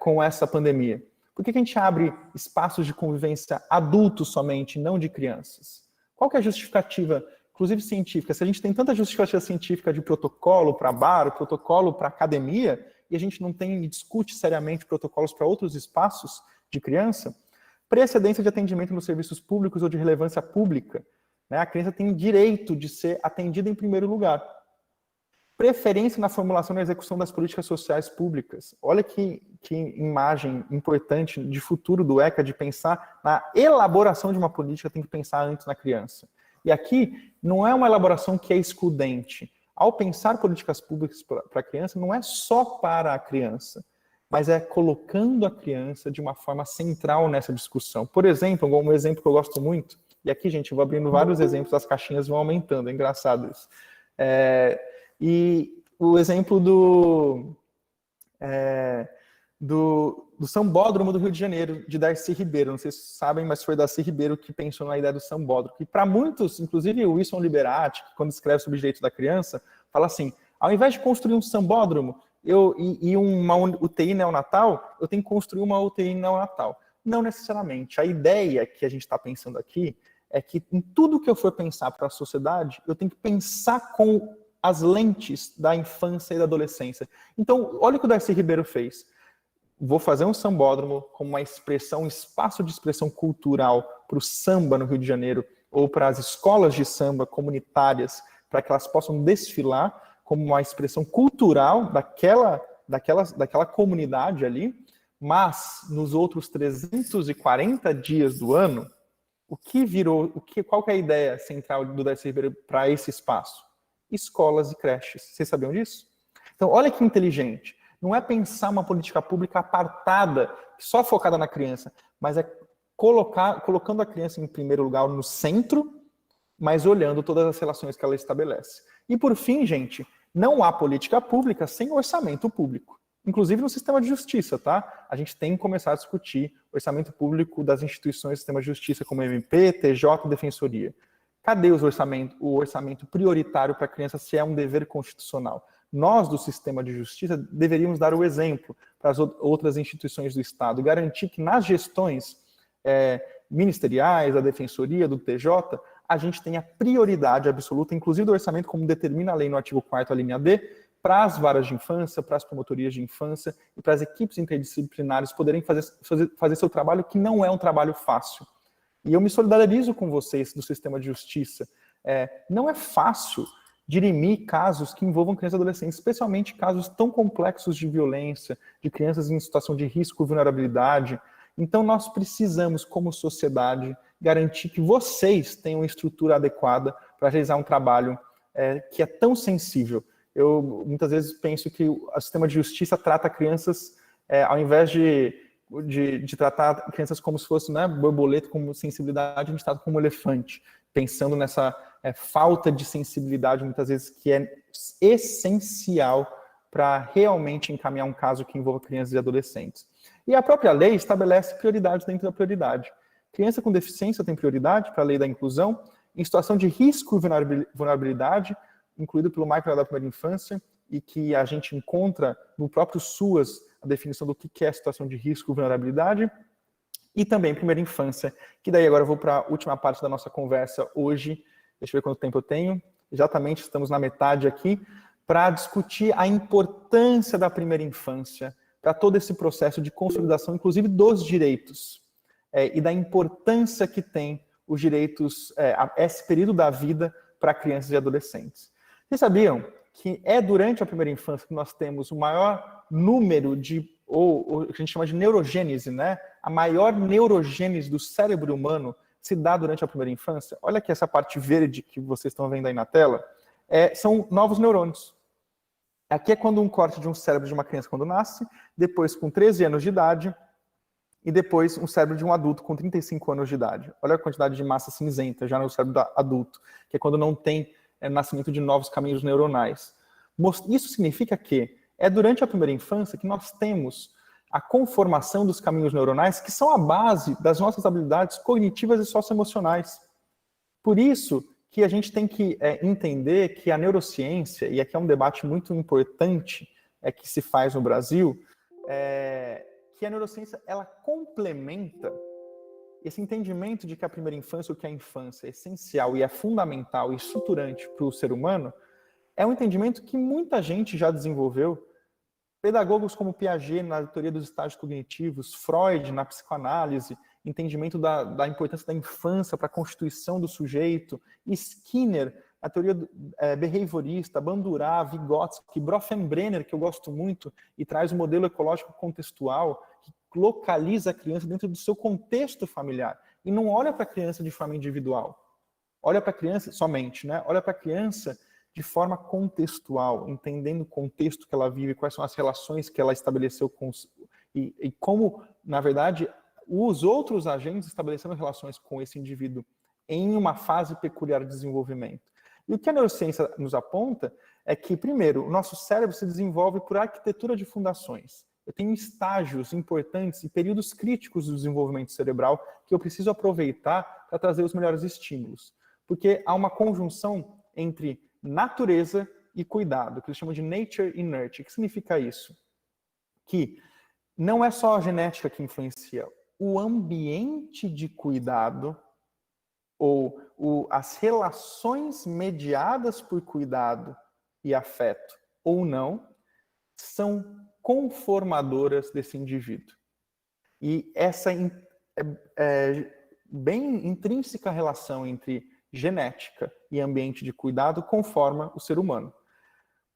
com essa pandemia? Por que a gente abre espaços de convivência adultos somente, não de crianças? Qual que é a justificativa, inclusive científica? Se a gente tem tanta justificativa científica de protocolo para bar, protocolo para academia, e a gente não tem e discute seriamente protocolos para outros espaços de criança, precedência de atendimento nos serviços públicos ou de relevância pública, né? A criança tem direito de ser atendida em primeiro lugar. Preferência na formulação e execução das políticas sociais públicas. Olha que imagem importante de futuro do ECA, de pensar na elaboração de uma política, tem que pensar antes na criança. E aqui não é uma elaboração que é excludente. Ao pensar políticas públicas para a criança, não é só para a criança, mas é colocando a criança de uma forma central nessa discussão. Por exemplo, um exemplo que eu gosto muito, e aqui, gente, eu vou abrindo vários exemplos, as caixinhas vão aumentando, é engraçado isso. E o exemplo do Sambódromo do Rio de Janeiro, de Darcy Ribeiro, não sei se vocês sabem, mas foi Darcy Ribeiro que pensou na ideia do Sambódromo, que para muitos, inclusive o Wilson Liberati, que quando escreve sobre direitos da criança, fala assim, ao invés de construir um sambódromo e uma UTI neonatal, eu tenho que construir uma UTI neonatal. Não necessariamente. A ideia que a gente está pensando aqui é que em tudo que eu for pensar para a sociedade, eu tenho que pensar com as lentes da infância e da adolescência. Então, olha o que o Darcy Ribeiro fez. Vou fazer um sambódromo como uma expressão, um espaço de expressão cultural para o samba no Rio de Janeiro, ou para as escolas de samba comunitárias, para que elas possam desfilar como uma expressão cultural daquela comunidade ali, mas nos outros 340 dias do ano, qual que é a ideia central do Darcy Ribeiro para esse espaço? Escolas e creches. Vocês sabiam disso? Então, olha que inteligente. Não é pensar uma política pública apartada, só focada na criança, mas é colocando a criança em primeiro lugar no centro, mas olhando todas as relações que ela estabelece. E por fim, gente, não há política pública sem orçamento público. Inclusive no sistema de justiça, tá? A gente tem que começar a discutir o orçamento público das instituições do sistema de justiça, como MP, TJ, Defensoria. Cadê o orçamento prioritário para a criança, se é um dever constitucional? Nós, do sistema de justiça, deveríamos dar o exemplo para as outras instituições do Estado, garantir que nas gestões ministeriais, da Defensoria, do TJ, a gente tenha prioridade absoluta, inclusive do orçamento, como determina a lei no artigo 4º, a linha D, para as varas de infância, para as promotorias de infância e para as equipes interdisciplinares poderem fazer seu trabalho, que não é um trabalho fácil. E eu me solidarizo com vocês do sistema de justiça. Não é fácil dirimir casos que envolvam crianças e adolescentes, especialmente casos tão complexos de violência, de crianças em situação de risco e vulnerabilidade. Então, nós precisamos, como sociedade, garantir que vocês tenham uma estrutura adequada para realizar um trabalho que é tão sensível. Eu, muitas vezes, penso que o sistema de justiça trata crianças, ao invés de tratar crianças como se fosse, né, borboleta, como sensibilidade, a gente trata como elefante, pensando nessa falta de sensibilidade, muitas vezes, que é essencial para realmente encaminhar um caso que envolva crianças e adolescentes. E a própria lei estabelece prioridades dentro da prioridade. Criança com deficiência tem prioridade para a lei da inclusão, em situação de risco e vulnerabilidade, incluído pelo Marco da Primeira Infância, e que a gente encontra no próprio SUAS a definição do que é a situação de risco e vulnerabilidade, e também primeira infância, que daí agora eu vou para a última parte da nossa conversa hoje, deixa eu ver quanto tempo eu tenho, exatamente estamos na metade aqui, para discutir a importância da primeira infância, para todo esse processo de consolidação, inclusive dos direitos, e da importância que tem os direitos, esse período da vida para crianças e adolescentes. Vocês sabiam que é durante a primeira infância que nós temos o maior número ou o que a gente chama de neurogênese, né? A maior neurogênese do cérebro humano se dá durante a primeira infância. Olha aqui essa parte verde que vocês estão vendo aí na tela, são novos neurônios. Aqui é quando um corte de um cérebro de uma criança quando nasce, depois com 13 anos de idade, e depois um cérebro de um adulto com 35 anos de idade. Olha a quantidade de massa cinzenta já no cérebro do adulto, que é quando não tem nascimento de novos caminhos neuronais. Isso significa que é durante a primeira infância que nós temos a conformação dos caminhos neuronais, que são a base das nossas habilidades cognitivas e socioemocionais. Por isso que a gente tem que entender que a neurociência, e aqui é um debate muito importante que se faz no Brasil, que a neurociência ela complementa esse entendimento de que a primeira infância, o que é a infância, é essencial e é fundamental e estruturante para o ser humano, é um entendimento que muita gente já desenvolveu. Pedagogos como Piaget na teoria dos estágios cognitivos, Freud na psicoanálise entendimento da importância da infância para a constituição do sujeito. Skinner, a teoria behaviorista, Bandurá, Vygotsky, Bronfenbrenner, que eu gosto muito, e traz o modelo ecológico contextual, que localiza a criança dentro do seu contexto familiar, e não olha para a criança de forma individual. Olha para a criança somente, né? Olha para a criança de forma contextual, entendendo o contexto que ela vive, quais são as relações que ela estabeleceu e como, na verdade, os outros agentes estabeleceram relações com esse indivíduo em uma fase peculiar de desenvolvimento. E o que a neurociência nos aponta é que, primeiro, o nosso cérebro se desenvolve por arquitetura de fundações. Eu tenho estágios importantes e períodos críticos do desenvolvimento cerebral que eu preciso aproveitar para trazer os melhores estímulos. Porque há uma conjunção entre natureza e cuidado, que eles chamam de nature e nurture. O que significa isso? Que não é só a genética que influencia. O ambiente de cuidado ou as relações mediadas por cuidado e afeto ou não são conformadoras desse indivíduo. E essa bem intrínseca relação entre genética e ambiente de cuidado conforma o ser humano.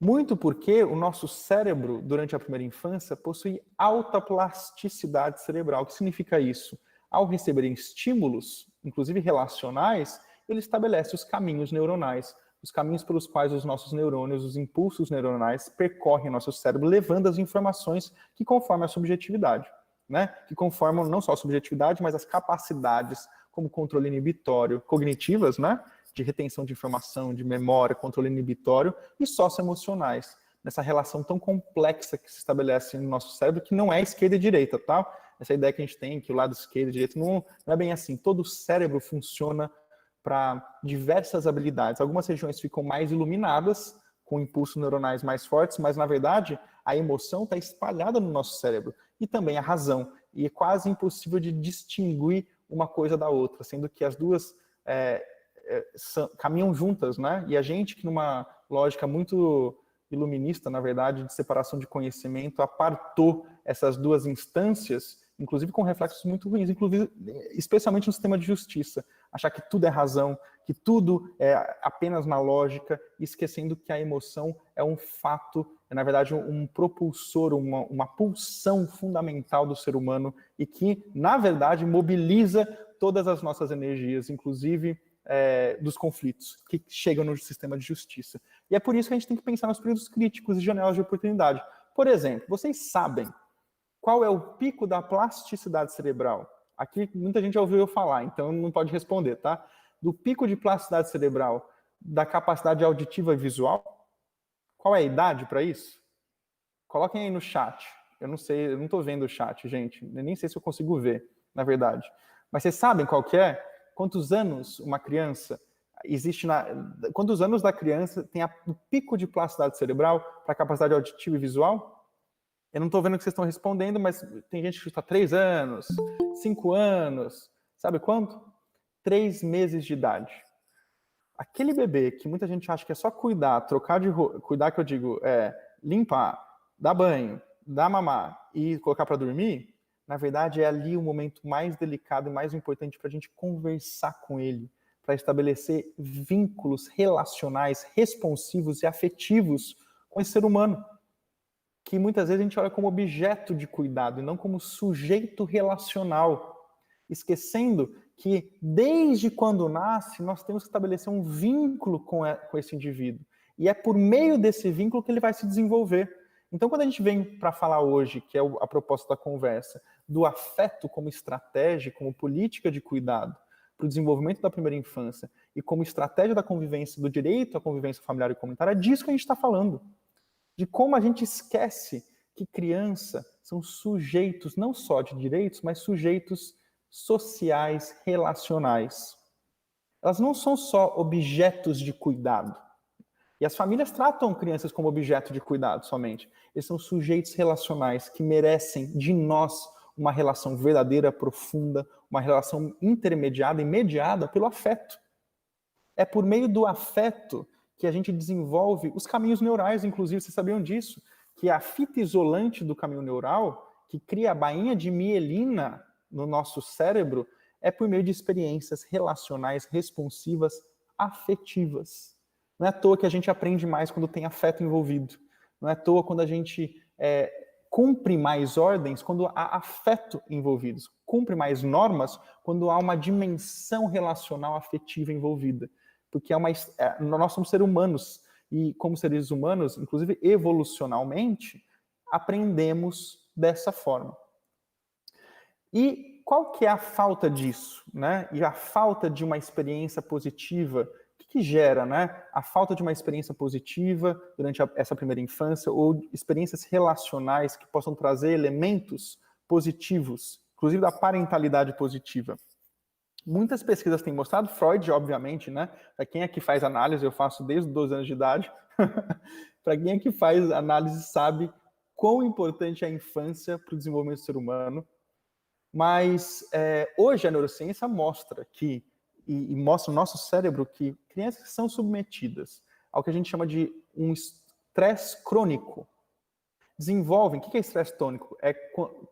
Muito porque o nosso cérebro, durante a primeira infância, possui alta plasticidade cerebral. O que significa isso? Ao receber estímulos, inclusive relacionais, ele estabelece os caminhos neuronais, os caminhos pelos quais os nossos neurônios, os impulsos neuronais, percorrem nosso cérebro, levando as informações que conformam a subjetividade, né? Que conformam não só a subjetividade, mas as capacidades, como controle inibitório, cognitivas, né? De retenção de informação, de memória, controle inibitório, e socioemocionais, nessa relação tão complexa que se estabelece no nosso cérebro, que não é esquerda e direita, tá? Essa ideia que a gente tem, que o lado esquerdo e direito, não é bem assim. Todo o cérebro funciona para diversas habilidades. Algumas regiões ficam mais iluminadas, com impulsos neuronais mais fortes, mas, na verdade, a emoção está espalhada no nosso cérebro. E também a razão. E é quase impossível de distinguir uma coisa da outra, sendo que as duas caminham juntas, né? E a gente, que numa lógica muito iluminista, na verdade, de separação de conhecimento, apartou essas duas instâncias, inclusive com reflexos muito ruins, inclusive, especialmente no sistema de justiça. Achar que tudo é razão, que tudo é apenas na lógica, esquecendo que a emoção é um fato, é, na verdade, um propulsor, uma pulsão fundamental do ser humano e que, na verdade, mobiliza todas as nossas energias, inclusive dos conflitos que chegam no sistema de justiça. E é por isso que a gente tem que pensar nos períodos críticos e janelas de oportunidade. Por exemplo, vocês sabem qual é o pico da plasticidade cerebral? Aqui muita gente já ouviu eu falar, então não pode responder, tá? Do pico de plasticidade cerebral da capacidade auditiva e visual? Qual é a idade para isso? Coloquem aí no chat. Eu não sei, eu não estou vendo o chat, gente. Eu nem sei se eu consigo ver, na verdade. Mas vocês sabem qual que é? Quantos anos uma criança existe quantos anos da criança tem o pico de plasticidade cerebral para capacidade auditiva e visual? Eu não estou vendo o que vocês estão respondendo, mas tem gente que chuta 3 anos, 5 anos, sabe quanto? 3 meses de idade. Aquele bebê que muita gente acha que é só cuidar, trocar de roupa, cuidar que eu digo limpar, dar banho, dar mamar e colocar para dormir, na verdade é ali o momento mais delicado e mais importante para a gente conversar com ele, para estabelecer vínculos relacionais, responsivos e afetivos com esse ser humano, que muitas vezes a gente olha como objeto de cuidado e não como sujeito relacional, esquecendo que desde quando nasce nós temos que estabelecer um vínculo com esse indivíduo. E é por meio desse vínculo que ele vai se desenvolver. Então, quando a gente vem para falar hoje, que é a proposta da conversa, do afeto como estratégia, como política de cuidado para o desenvolvimento da primeira infância e como estratégia da convivência, do direito à convivência familiar e comunitária, é disso que a gente está falando. De como a gente esquece que criança são sujeitos não só de direitos, mas sujeitos sociais, relacionais. Elas não são só objetos de cuidado. E as famílias tratam crianças como objeto de cuidado somente. Eles são sujeitos relacionais que merecem de nós uma relação verdadeira, profunda, uma relação intermediada e mediada pelo afeto. É por meio do afeto que a gente desenvolve os caminhos neurais, inclusive, vocês sabiam disso? Que a fita isolante do caminho neural, que cria a bainha de mielina, no nosso cérebro é por meio de experiências relacionais responsivas afetivas. Não é à toa que a gente aprende mais quando tem afeto envolvido. Não é à toa quando a gente cumpre mais ordens quando há afeto envolvido. Cumpre mais normas quando há uma dimensão relacional afetiva envolvida. Porque nós somos seres humanos e, como seres humanos, inclusive evolucionalmente, aprendemos dessa forma. E qual que é a falta disso, né? E a falta de uma experiência positiva, o que gera, né? A falta de uma experiência positiva durante essa primeira infância ou experiências relacionais que possam trazer elementos positivos, inclusive da parentalidade positiva. Muitas pesquisas têm mostrado, Freud, obviamente, né? Para quem é que faz análise, eu faço desde os 12 anos de idade. Para quem é que faz análise sabe quão importante é a infância para o desenvolvimento do ser humano. Mas hoje a neurociência mostra que, e mostra no nosso cérebro que crianças que são submetidas ao que a gente chama de um estresse crônico, desenvolvem, o que é estresse crônico?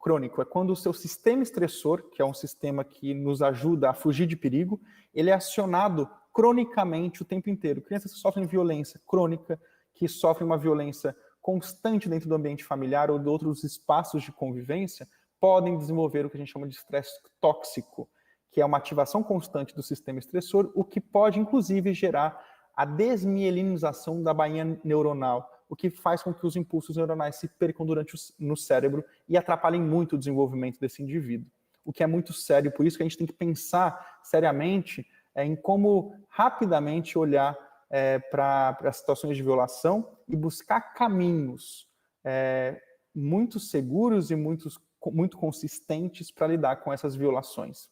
Crônico é quando o seu sistema estressor, que é um sistema que nos ajuda a fugir de perigo, ele é acionado cronicamente o tempo inteiro. Crianças que sofrem violência crônica, que sofrem uma violência constante dentro do ambiente familiar ou de outros espaços de convivência, podem desenvolver o que a gente chama de estresse tóxico, que é uma ativação constante do sistema estressor, o que pode, inclusive, gerar a desmielinização da bainha neuronal, o que faz com que os impulsos neuronais se percam no cérebro e atrapalhem muito o desenvolvimento desse indivíduo. O que é muito sério, por isso que a gente tem que pensar seriamente em como rapidamente olhar para situações de violação e buscar caminhos muito seguros e muito consistentes para lidar com essas violações.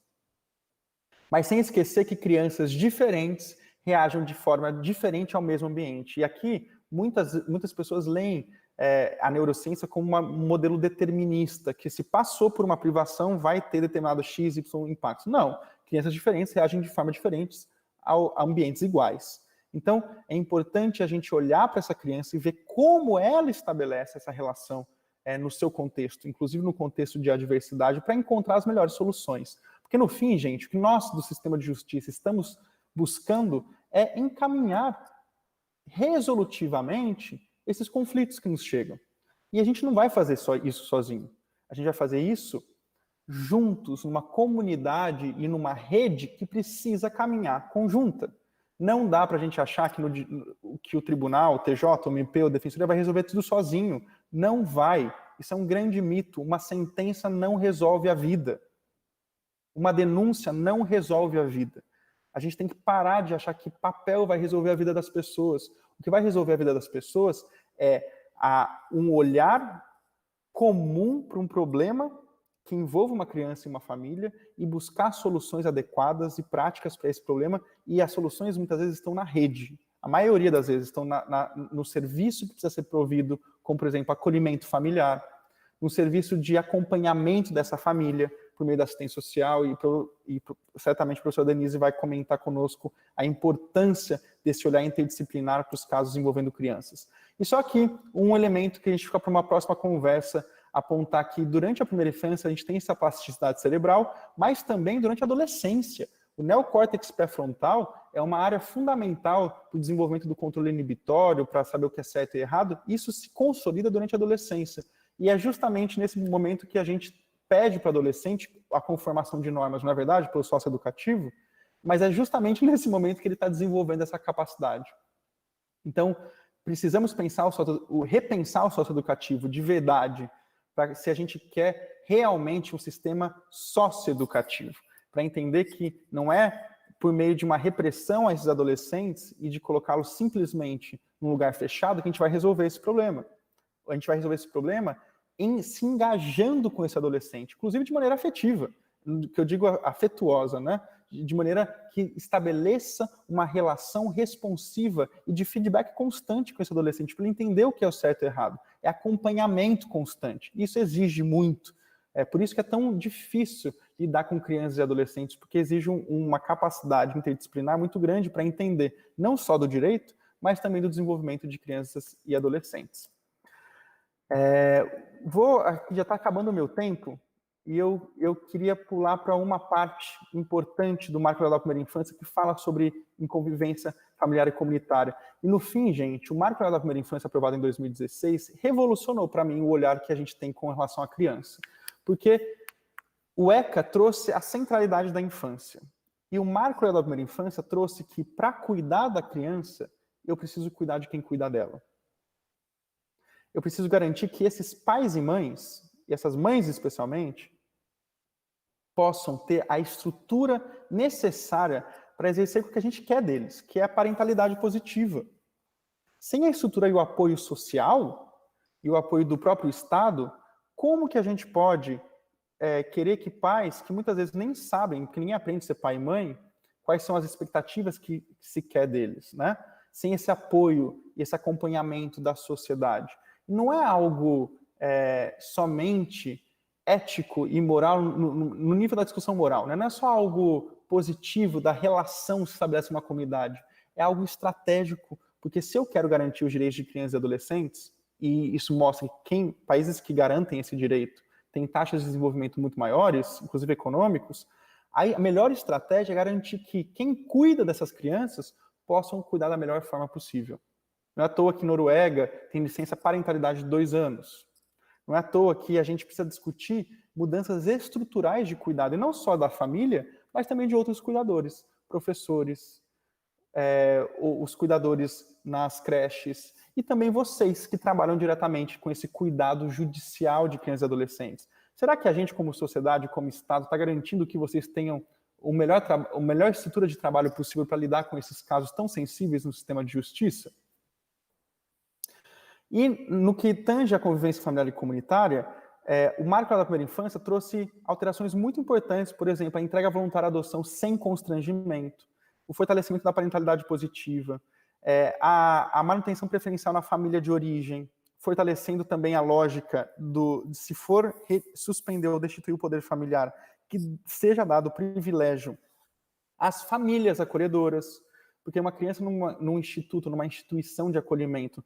Mas sem esquecer que crianças diferentes reagem de forma diferente ao mesmo ambiente. E aqui, muitas pessoas leem a neurociência como um modelo determinista, que se passou por uma privação vai ter determinado X, Y impactos. Não, crianças diferentes reagem de forma diferente a ambientes iguais. Então, é importante a gente olhar para essa criança e ver como ela estabelece essa relação no seu contexto, inclusive no contexto de adversidade, para encontrar as melhores soluções. Porque, no fim, gente, o que nós, do sistema de justiça, estamos buscando é encaminhar resolutivamente esses conflitos que nos chegam. E a gente não vai fazer isso sozinho. A gente vai fazer isso juntos, numa comunidade e numa rede que precisa caminhar conjunta. Não dá para a gente achar que o tribunal, o TJ, o MP, o Defensoria vai resolver tudo sozinho. Não vai. Isso é um grande mito. Uma sentença não resolve a vida. Uma denúncia não resolve a vida. A gente tem que parar de achar que papel vai resolver a vida das pessoas. O que vai resolver a vida das pessoas é um olhar comum para um problema que envolve uma criança e uma família e buscar soluções adequadas e práticas para esse problema, e as soluções muitas vezes estão na rede. A maioria das vezes estão no serviço que precisa ser provido, como, por exemplo, acolhimento familiar, no serviço de acompanhamento dessa família, por meio da assistência social, e certamente a professora Denise vai comentar conosco a importância desse olhar interdisciplinar para os casos envolvendo crianças. E só aqui, um elemento que a gente fica para uma próxima conversa, apontar que durante a primeira infância a gente tem essa plasticidade cerebral, mas também durante a adolescência. O neocórtex pré-frontal é uma área fundamental para o desenvolvimento do controle inibitório, para saber o que é certo e errado. Isso se consolida durante a adolescência. E é justamente nesse momento que a gente pede para o adolescente a conformação de normas, não é verdade, pelo socioeducativo, mas é justamente nesse momento que ele está desenvolvendo essa capacidade. Então, precisamos repensar o socioeducativo de verdade, se a gente quer realmente um sistema socioeducativo, para entender que não é por meio de uma repressão a esses adolescentes e de colocá-los simplesmente num lugar fechado que a gente vai resolver esse problema. A gente vai resolver esse problema se engajando com esse adolescente, inclusive de maneira afetiva, que eu digo afetuosa, né? De maneira que estabeleça uma relação responsiva e de feedback constante com esse adolescente, para ele entender o que é o certo e o errado. É acompanhamento constante. Isso exige muito. É por isso que é tão difícil lidar com crianças e adolescentes, porque exige uma capacidade interdisciplinar muito grande para entender não só do direito, mas também do desenvolvimento de crianças e adolescentes. Já está acabando o meu tempo, e eu queria pular para uma parte importante do Marco Legal da Primeira Infância que fala sobre convivência familiar e comunitária. E no fim, gente, o Marco Legal da Primeira Infância, aprovado em 2016, revolucionou para mim o olhar que a gente tem com relação à criança. Porque o ECA trouxe a centralidade da infância. E o Marco Legal da Primeira Infância trouxe que, para cuidar da criança, eu preciso cuidar de quem cuida dela. Eu preciso garantir que esses pais e mães, e essas mães especialmente, possam ter a estrutura necessária para exercer o que a gente quer deles, que é a parentalidade positiva. Sem a estrutura e o apoio social, e o apoio do próprio Estado, como que a gente pode querer que pais, que muitas vezes nem sabem, que ninguém aprende a ser pai e mãe, quais são as expectativas que se quer deles, né? Sem esse apoio e esse acompanhamento da sociedade. Não é algo somente ético e moral no nível da discussão moral, né? Não é só algo positivo da relação que se estabelece uma comunidade, é algo estratégico, porque se eu quero garantir os direitos de crianças e adolescentes, e isso mostra que países que garantem esse direito têm taxas de desenvolvimento muito maiores, inclusive econômicos, aí a melhor estratégia é garantir que quem cuida dessas crianças possam cuidar da melhor forma possível. Não é à toa que Noruega tem licença parentalidade de 2 anos. Não é à toa que a gente precisa discutir mudanças estruturais de cuidado, e não só da família, mas também de outros cuidadores, professores, os cuidadores nas creches, e também vocês que trabalham diretamente com esse cuidado judicial de crianças e adolescentes. Será que a gente, como sociedade, como Estado, está garantindo que vocês tenham a melhor estrutura de trabalho possível para lidar com esses casos tão sensíveis no sistema de justiça? E no que tange a convivência familiar e comunitária, o Marco da Primeira Infância trouxe alterações muito importantes, por exemplo, a entrega voluntária à adoção sem constrangimento, o fortalecimento da parentalidade positiva, a manutenção preferencial na família de origem, fortalecendo também a lógica de se for suspender ou destituir o poder familiar, que seja dado privilégio às famílias acolhedoras, porque uma criança num instituto, numa instituição de acolhimento,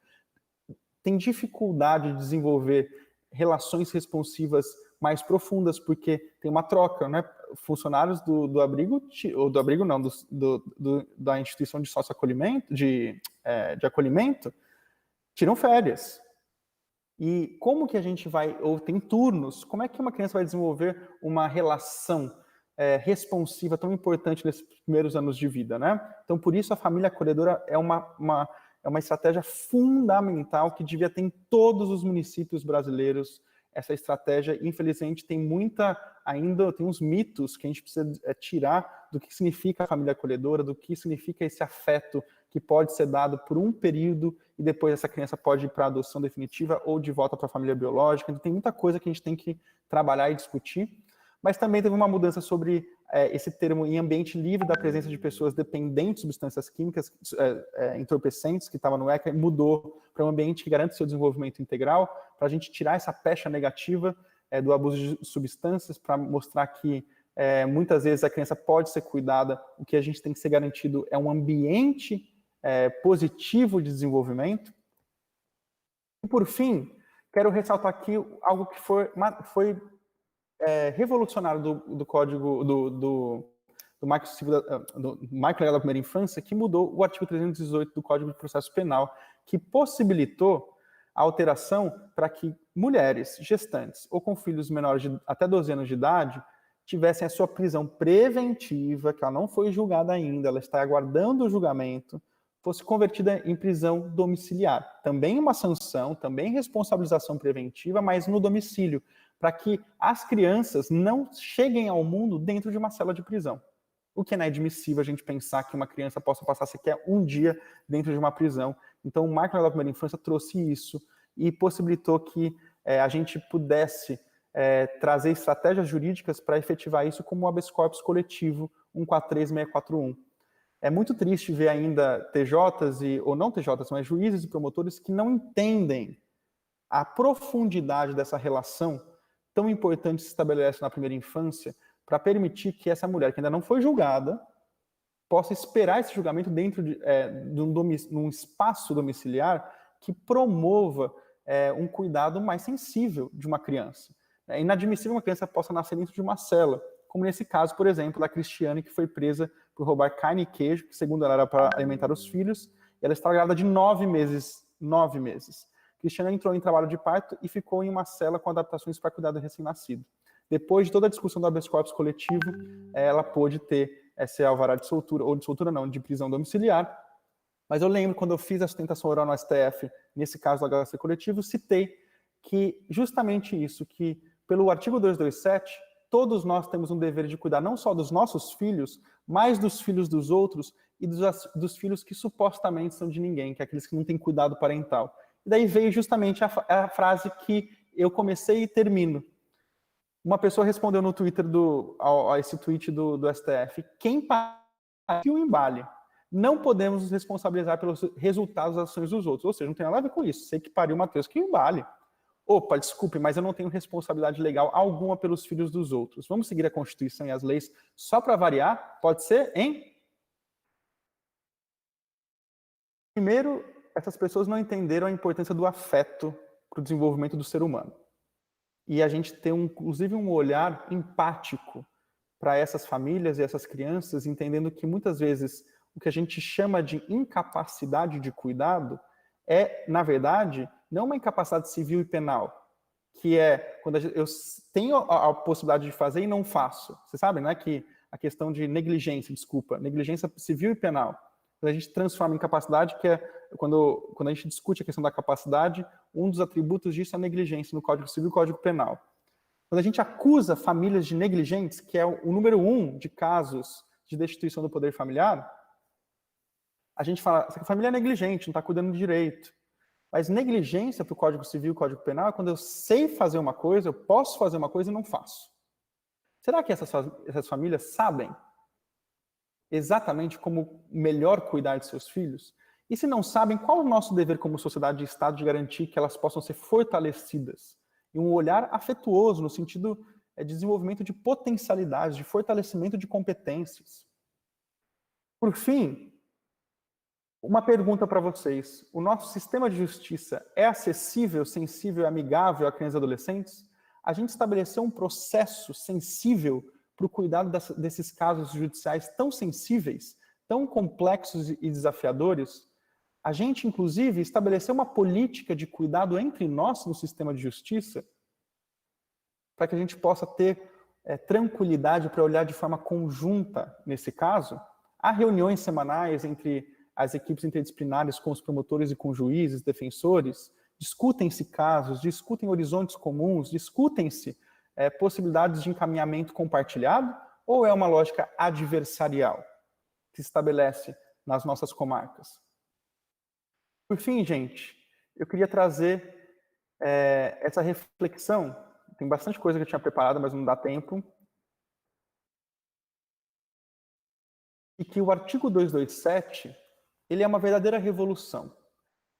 tem dificuldade de desenvolver relações responsivas mais profundas, porque tem uma troca, né? Funcionários do abrigo, ou do abrigo não, da instituição de sócio-acolhimento, de acolhimento, tiram férias. E como que a gente vai, ou tem turnos, como é que uma criança vai desenvolver uma relação responsiva tão importante nesses primeiros anos de vida, né? Então, por isso, a família acolhedora é uma estratégia fundamental que devia ter em todos os municípios brasileiros. Essa estratégia, infelizmente, tem uns mitos que a gente precisa tirar do que significa a família acolhedora, do que significa esse afeto que pode ser dado por um período e depois essa criança pode ir para a adoção definitiva ou de volta para a família biológica. Então, tem muita coisa que a gente tem que trabalhar e discutir. Mas também teve uma mudança sobre esse termo em ambiente livre da presença de pessoas dependentes de substâncias químicas, entorpecentes, que estava no ECA, mudou para um ambiente que garante seu desenvolvimento integral, para a gente tirar essa pecha negativa do abuso de substâncias, para mostrar que muitas vezes a criança pode ser cuidada, o que a gente tem que ser garantido é um ambiente positivo de desenvolvimento. E por fim, quero ressaltar aqui algo que foi revolucionário do Código do Marco Legal da Primeira Infância, que mudou o artigo 318 do Código de Processo Penal, que possibilitou a alteração para que mulheres gestantes ou com filhos menores de até 12 anos de idade tivessem a sua prisão preventiva, que ela não foi julgada ainda, ela está aguardando o julgamento, fosse convertida em prisão domiciliar. Também uma sanção, também responsabilização preventiva, mas no domicílio, para que as crianças não cheguem ao mundo dentro de uma cela de prisão. O que é inadmissível a gente pensar que uma criança possa passar sequer um dia dentro de uma prisão. Então, o Marco da Primeira Infância trouxe isso e possibilitou que a gente pudesse trazer estratégias jurídicas para efetivar isso como o habeas corpus coletivo 143641. É muito triste ver ainda TJs, ou não TJs, mas juízes e promotores que não entendem a profundidade dessa relação tão importante que se estabelece na primeira infância para permitir que essa mulher, que ainda não foi julgada, possa esperar esse julgamento dentro de um espaço domiciliar que promova um cuidado mais sensível de uma criança. É inadmissível uma criança possa nascer dentro de uma cela, como nesse caso, por exemplo, da Cristiane, que foi presa por roubar carne e queijo, que segundo ela era para alimentar os filhos, e ela estava grávida de 9 meses. 9 meses. Cristiane entrou em trabalho de parto e ficou em uma cela com adaptações para cuidar do recém-nascido. Depois de toda a discussão do habeas corpus coletivo, ela pôde ter esse alvará de soltura, ou de soltura não, de prisão domiciliar. Mas eu lembro, quando eu fiz a sustentação oral no STF, nesse caso do HC coletivo, citei que justamente isso, que pelo artigo 227, todos nós temos um dever de cuidar não só dos nossos filhos, mas dos filhos dos outros e dos filhos que supostamente são de ninguém, que é aqueles que não têm cuidado parental. E daí veio justamente a frase que eu comecei e termino. Uma pessoa respondeu no Twitter a esse tweet do STF, quem pariu o embale. Não podemos nos responsabilizar pelos resultados das ações dos outros. Ou seja, não tem nada a ver com isso. Sei que pariu o Matheus, que embale. Opa, desculpe, mas eu não tenho responsabilidade legal alguma pelos filhos dos outros. Vamos seguir a Constituição e as leis só para variar? Pode ser, hein? Primeiro, essas pessoas não entenderam a importância do afeto para o desenvolvimento do ser humano. E a gente tem, inclusive, um olhar empático para essas famílias e essas crianças, entendendo que muitas vezes o que a gente chama de incapacidade de cuidado é, na verdade, não uma incapacidade civil e penal, que é quando eu tenho a possibilidade de fazer e não faço. Vocês sabem, né, que a questão de negligência civil e penal, quando a gente transforma em capacidade, que é quando a gente discute a questão da capacidade, um dos atributos disso é a negligência no Código Civil e Código Penal. Quando a gente acusa famílias de negligentes, que é o número 1 de casos de destituição do poder familiar, a gente fala, essa família é negligente, não está cuidando direito. Mas negligência para o Código Civil e Código Penal é quando eu sei fazer uma coisa, eu posso fazer uma coisa e não faço. Será que essas famílias sabem exatamente como melhor cuidar de seus filhos? E se não sabem, qual é o nosso dever como sociedade e Estado de garantir que elas possam ser fortalecidas? E um olhar afetuoso no sentido de desenvolvimento de potencialidades, de fortalecimento de competências. Por fim, uma pergunta para vocês. O nosso sistema de justiça é acessível, sensível e amigável a crianças e adolescentes? A gente estabeleceu um processo sensível para o cuidado desses casos judiciais tão sensíveis, tão complexos e desafiadores? A gente, inclusive, estabeleceu uma política de cuidado entre nós no sistema de justiça para que a gente possa ter tranquilidade para olhar de forma conjunta nesse caso? Há reuniões semanais entre as equipes interdisciplinares com os promotores e com juízes, defensores, discutem-se casos, discutem horizontes comuns, discutem-se possibilidades de encaminhamento compartilhado, ou é uma lógica adversarial que se estabelece nas nossas comarcas? Por fim, gente, eu queria trazer essa reflexão. Tem bastante coisa que eu tinha preparado, mas não dá tempo. E que o artigo 227, ele é uma verdadeira revolução.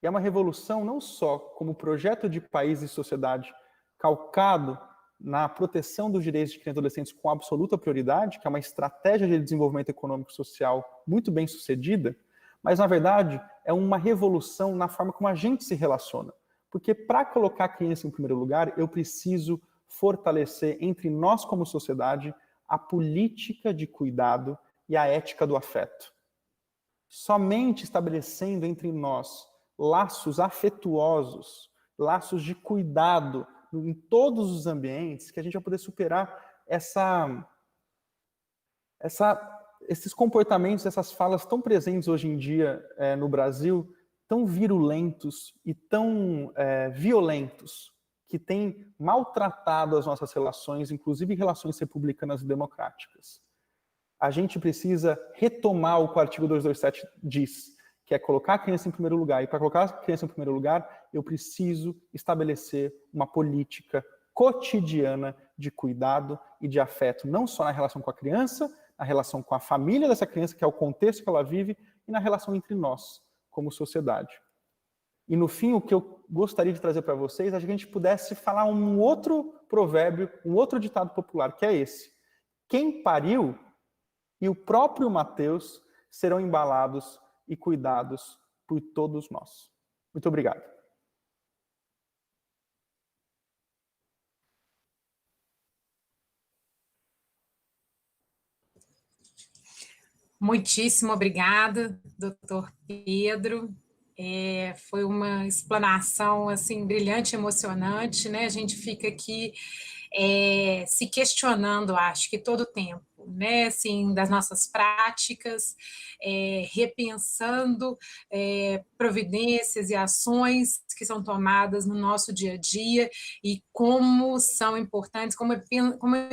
E é uma revolução não só como projeto de país e sociedade calcado na proteção dos direitos de crianças e adolescentes com absoluta prioridade, que é uma estratégia de desenvolvimento econômico e social muito bem sucedida, mas, na verdade, é uma revolução na forma como a gente se relaciona. Porque para colocar a criança em primeiro lugar, eu preciso fortalecer entre nós como sociedade a política de cuidado e a ética do afeto. Somente estabelecendo entre nós laços afetuosos, laços de cuidado em todos os ambientes, que a gente vai poder superar esses comportamentos, essas falas tão presentes hoje em dia no Brasil, tão virulentos e tão violentos, que têm maltratado as nossas relações, inclusive relações republicanas e democráticas. A gente precisa retomar o que o artigo 227 diz, que é colocar a criança em primeiro lugar. E para colocar a criança em primeiro lugar, eu preciso estabelecer uma política cotidiana de cuidado e de afeto, não só na relação com a criança, na relação com a família dessa criança, que é o contexto que ela vive, e na relação entre nós, como sociedade. E no fim, o que eu gostaria de trazer para vocês é que a gente pudesse falar um outro provérbio, um outro ditado popular, que é esse. Quem pariu e o próprio Matheus serão embalados e cuidados por todos nós. Muito obrigado. Muitíssimo obrigada, doutor Pedro. Foi uma explanação assim brilhante, emocionante, né? A gente fica aqui se questionando, acho que todo o tempo, né? Assim, das nossas práticas, repensando providências e ações que são tomadas no nosso dia a dia e como são importantes, como é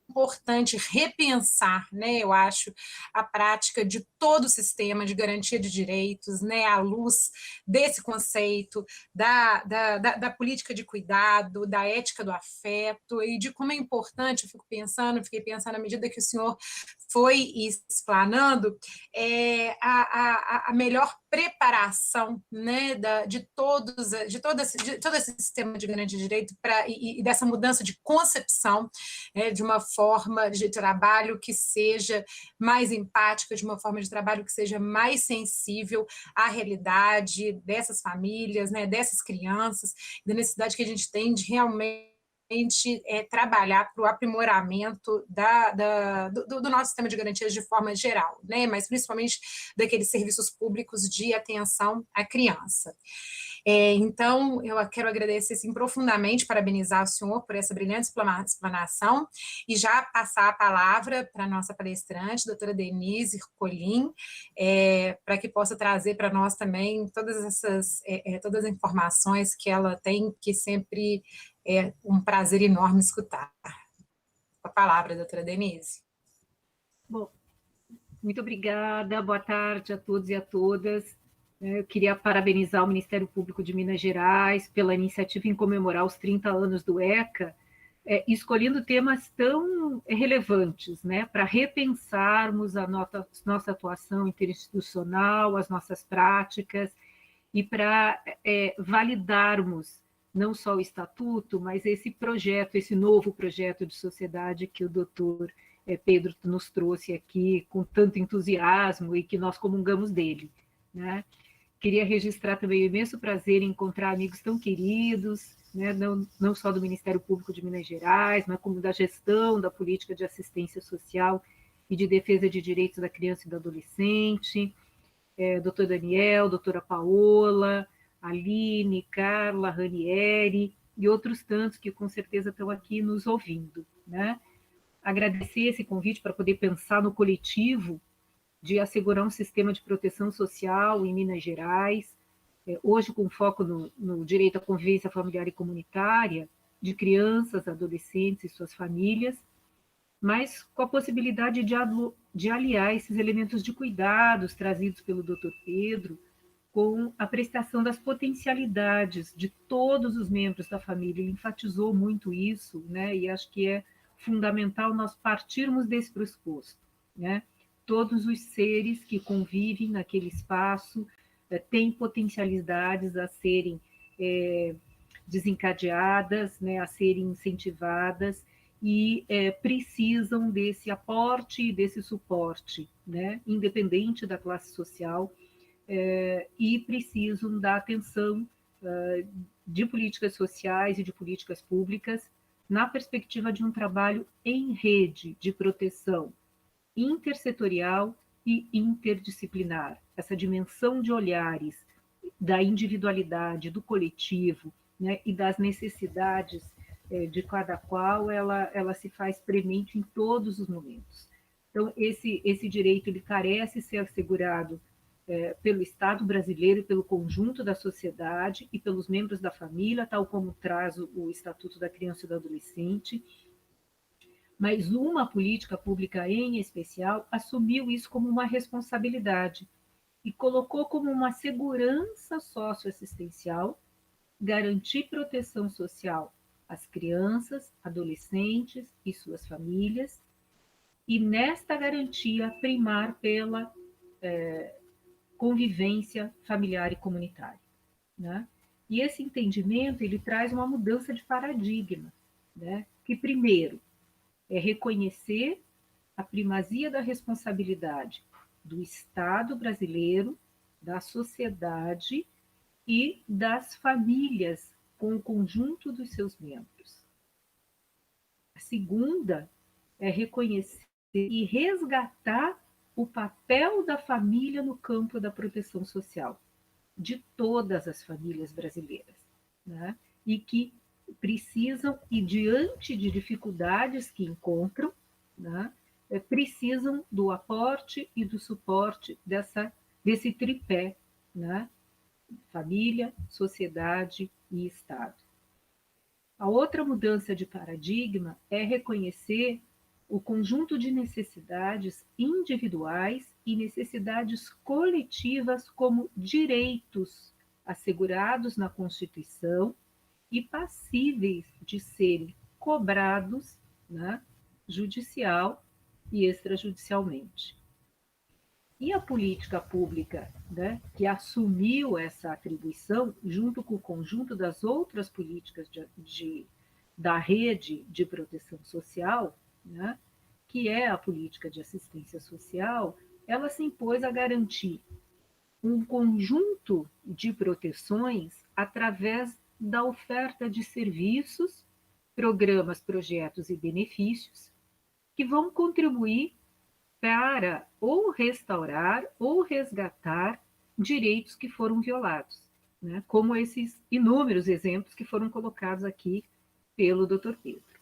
importante repensar, né, eu acho, a prática de todo o sistema de garantia de direitos, né, à luz desse conceito da política de cuidado, da ética do afeto, e de como é importante, fiquei pensando à medida que o senhor foi explanando, a melhor preparação, né, de todo esse sistema de garantia de direito e dessa mudança de concepção, de uma forma de trabalho que seja mais empática, de uma forma de trabalho que seja mais sensível à realidade dessas famílias, né, dessas crianças, da necessidade que a gente tem de realmente trabalhar para o aprimoramento do nosso sistema de garantias de forma geral, né, mas principalmente daqueles serviços públicos de atenção à criança. Então, eu quero agradecer assim, profundamente, parabenizar o senhor por essa brilhante explanação e já passar a palavra para a nossa palestrante, doutora Denise Ercolim, para que possa trazer para nós também todas as informações que ela tem, que sempre é um prazer enorme escutar. Com a palavra, doutora Denise. Bom, muito obrigada, boa tarde a todos e a todas. Eu queria parabenizar o Ministério Público de Minas Gerais pela iniciativa em comemorar os 30 anos do ECA, escolhendo temas tão relevantes, né, para repensarmos a nossa atuação interinstitucional, as nossas práticas, e para validarmos não só o Estatuto, mas esse projeto, esse novo projeto de sociedade que o doutor Pedro nos trouxe aqui com tanto entusiasmo e que nós comungamos dele, né? Queria registrar também o imenso prazer em encontrar amigos tão queridos, né, não só do Ministério Público de Minas Gerais, mas como da gestão da política de assistência social e de defesa de direitos da criança e do adolescente, doutor Daniel, doutora Paola, Aline, Carla, Ranieri e outros tantos que com certeza estão aqui nos ouvindo, né? Agradecer esse convite para poder pensar no coletivo de assegurar um sistema de proteção social em Minas Gerais, hoje com foco no direito à convivência familiar e comunitária de crianças, adolescentes e suas famílias, mas com a possibilidade de aliar esses elementos de cuidados trazidos pelo Dr. Pedro com a prestação das potencialidades de todos os membros da família. Ele enfatizou muito isso, né? E acho que é fundamental nós partirmos desse pressuposto, né? Todos os seres que convivem naquele espaço têm potencialidades a serem desencadeadas, né, a serem incentivadas e precisam desse aporte e desse suporte, né, independente da classe social, e precisam da atenção de políticas sociais e de políticas públicas na perspectiva de um trabalho em rede de proteção intersetorial e interdisciplinar. Essa dimensão de olhares da individualidade, do coletivo, né, e das necessidades de cada qual, ela se faz premente em todos os momentos. Então, esse direito ele carece ser assegurado pelo Estado brasileiro e pelo conjunto da sociedade e pelos membros da família, tal como traz o Estatuto da Criança e do Adolescente, mas uma política pública em especial assumiu isso como uma responsabilidade e colocou como uma segurança socioassistencial garantir proteção social às crianças, adolescentes e suas famílias, e nesta garantia primar pela convivência familiar e comunitária, né? E esse entendimento ele traz uma mudança de paradigma, né? Que primeiro é reconhecer a primazia da responsabilidade do Estado brasileiro, da sociedade e das famílias com o conjunto dos seus membros. A segunda é reconhecer e resgatar o papel da família no campo da proteção social, de todas as famílias brasileiras, né? E que precisam, e diante de dificuldades que encontram, né, precisam do aporte e do suporte desse tripé, né? Família, sociedade e Estado. A outra mudança de paradigma é reconhecer o conjunto de necessidades individuais e necessidades coletivas como direitos assegurados na Constituição e passíveis de serem cobrados, né, judicial e extrajudicialmente. E a política pública, né, que assumiu essa atribuição, junto com o conjunto das outras políticas da rede de proteção social, né, que é a política de assistência social, ela se impôs a garantir um conjunto de proteções através da oferta de serviços, programas, projetos e benefícios que vão contribuir para ou restaurar ou resgatar direitos que foram violados, né? Como esses inúmeros exemplos que foram colocados aqui pelo Dr. Pedro.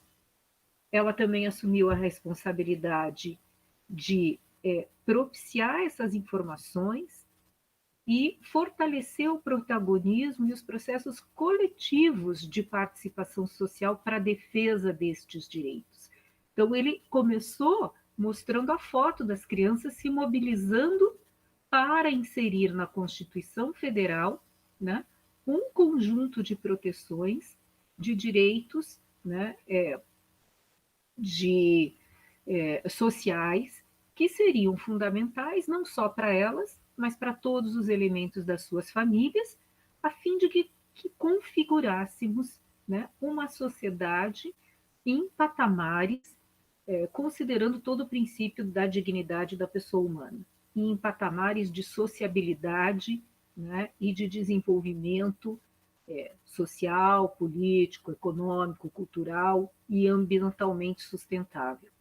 Ela também assumiu a responsabilidade de propiciar essas informações e fortalecer o protagonismo e os processos coletivos de participação social para a defesa destes direitos. Então, ele começou mostrando a foto das crianças se mobilizando para inserir na Constituição Federal, né, um conjunto de proteções, de direitos, né, sociais, que seriam fundamentais não só para elas, mas para todos os elementos das suas famílias, a fim de que configurássemos, né, uma sociedade em patamares, considerando todo o princípio da dignidade da pessoa humana, e em patamares de sociabilidade, né, e de desenvolvimento social, político, econômico, cultural e ambientalmente sustentável.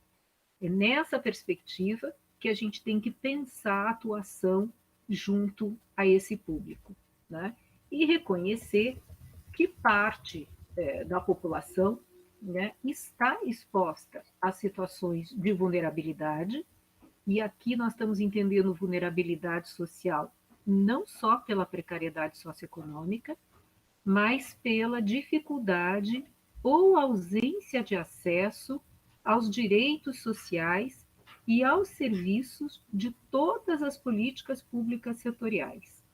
É nessa perspectiva que a gente tem que pensar a atuação junto a esse público, né? E reconhecer que parte da população, né, está exposta a situações de vulnerabilidade, e aqui nós estamos entendendo vulnerabilidade social não só pela precariedade socioeconômica, mas pela dificuldade ou ausência de acesso aos direitos sociais e aos serviços de todas as políticas públicas setoriais.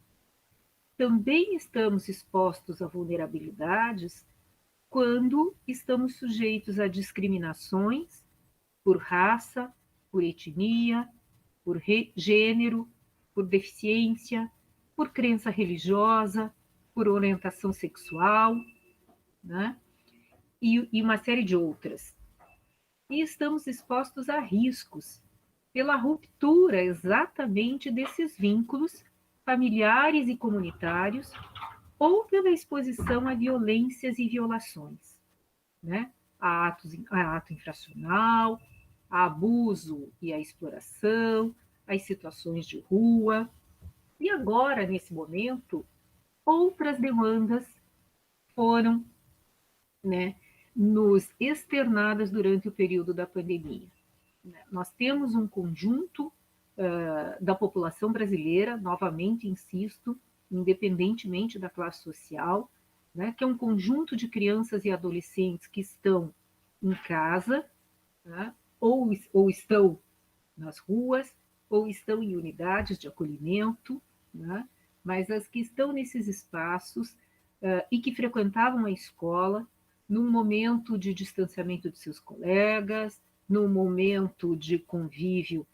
Também estamos expostos a vulnerabilidades quando estamos sujeitos a discriminações por raça, por etnia, por gênero, por deficiência, por crença religiosa, por orientação sexual, né? E uma série de outras. E estamos expostos a riscos pela ruptura exatamente desses vínculos familiares e comunitários ou pela exposição a violências e violações, né? A ato infracional, a abuso e a exploração, as situações de rua. E agora, nesse momento, outras demandas foram, né, nos externadas durante o período da pandemia. Nós temos um conjunto da população brasileira, novamente insisto, independentemente da classe social, né, que é um conjunto de crianças e adolescentes que estão em casa, né, ou estão nas ruas, ou estão em unidades de acolhimento, né, mas as que estão nesses espaços e que frequentavam a escola num momento de distanciamento de seus colegas, num momento de convívio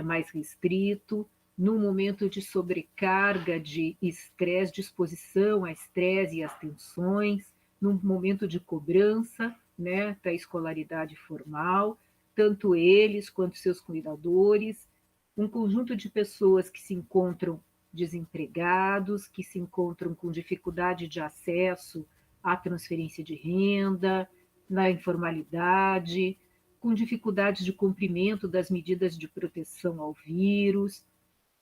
mais restrito, num momento de sobrecarga de estresse, de exposição a estresse e às tensões, num momento de cobrança, né, da escolaridade formal, tanto eles quanto seus cuidadores, um conjunto de pessoas que se encontram desempregados, que se encontram com dificuldade de acesso à transferência de renda, na informalidade, com dificuldades de cumprimento das medidas de proteção ao vírus,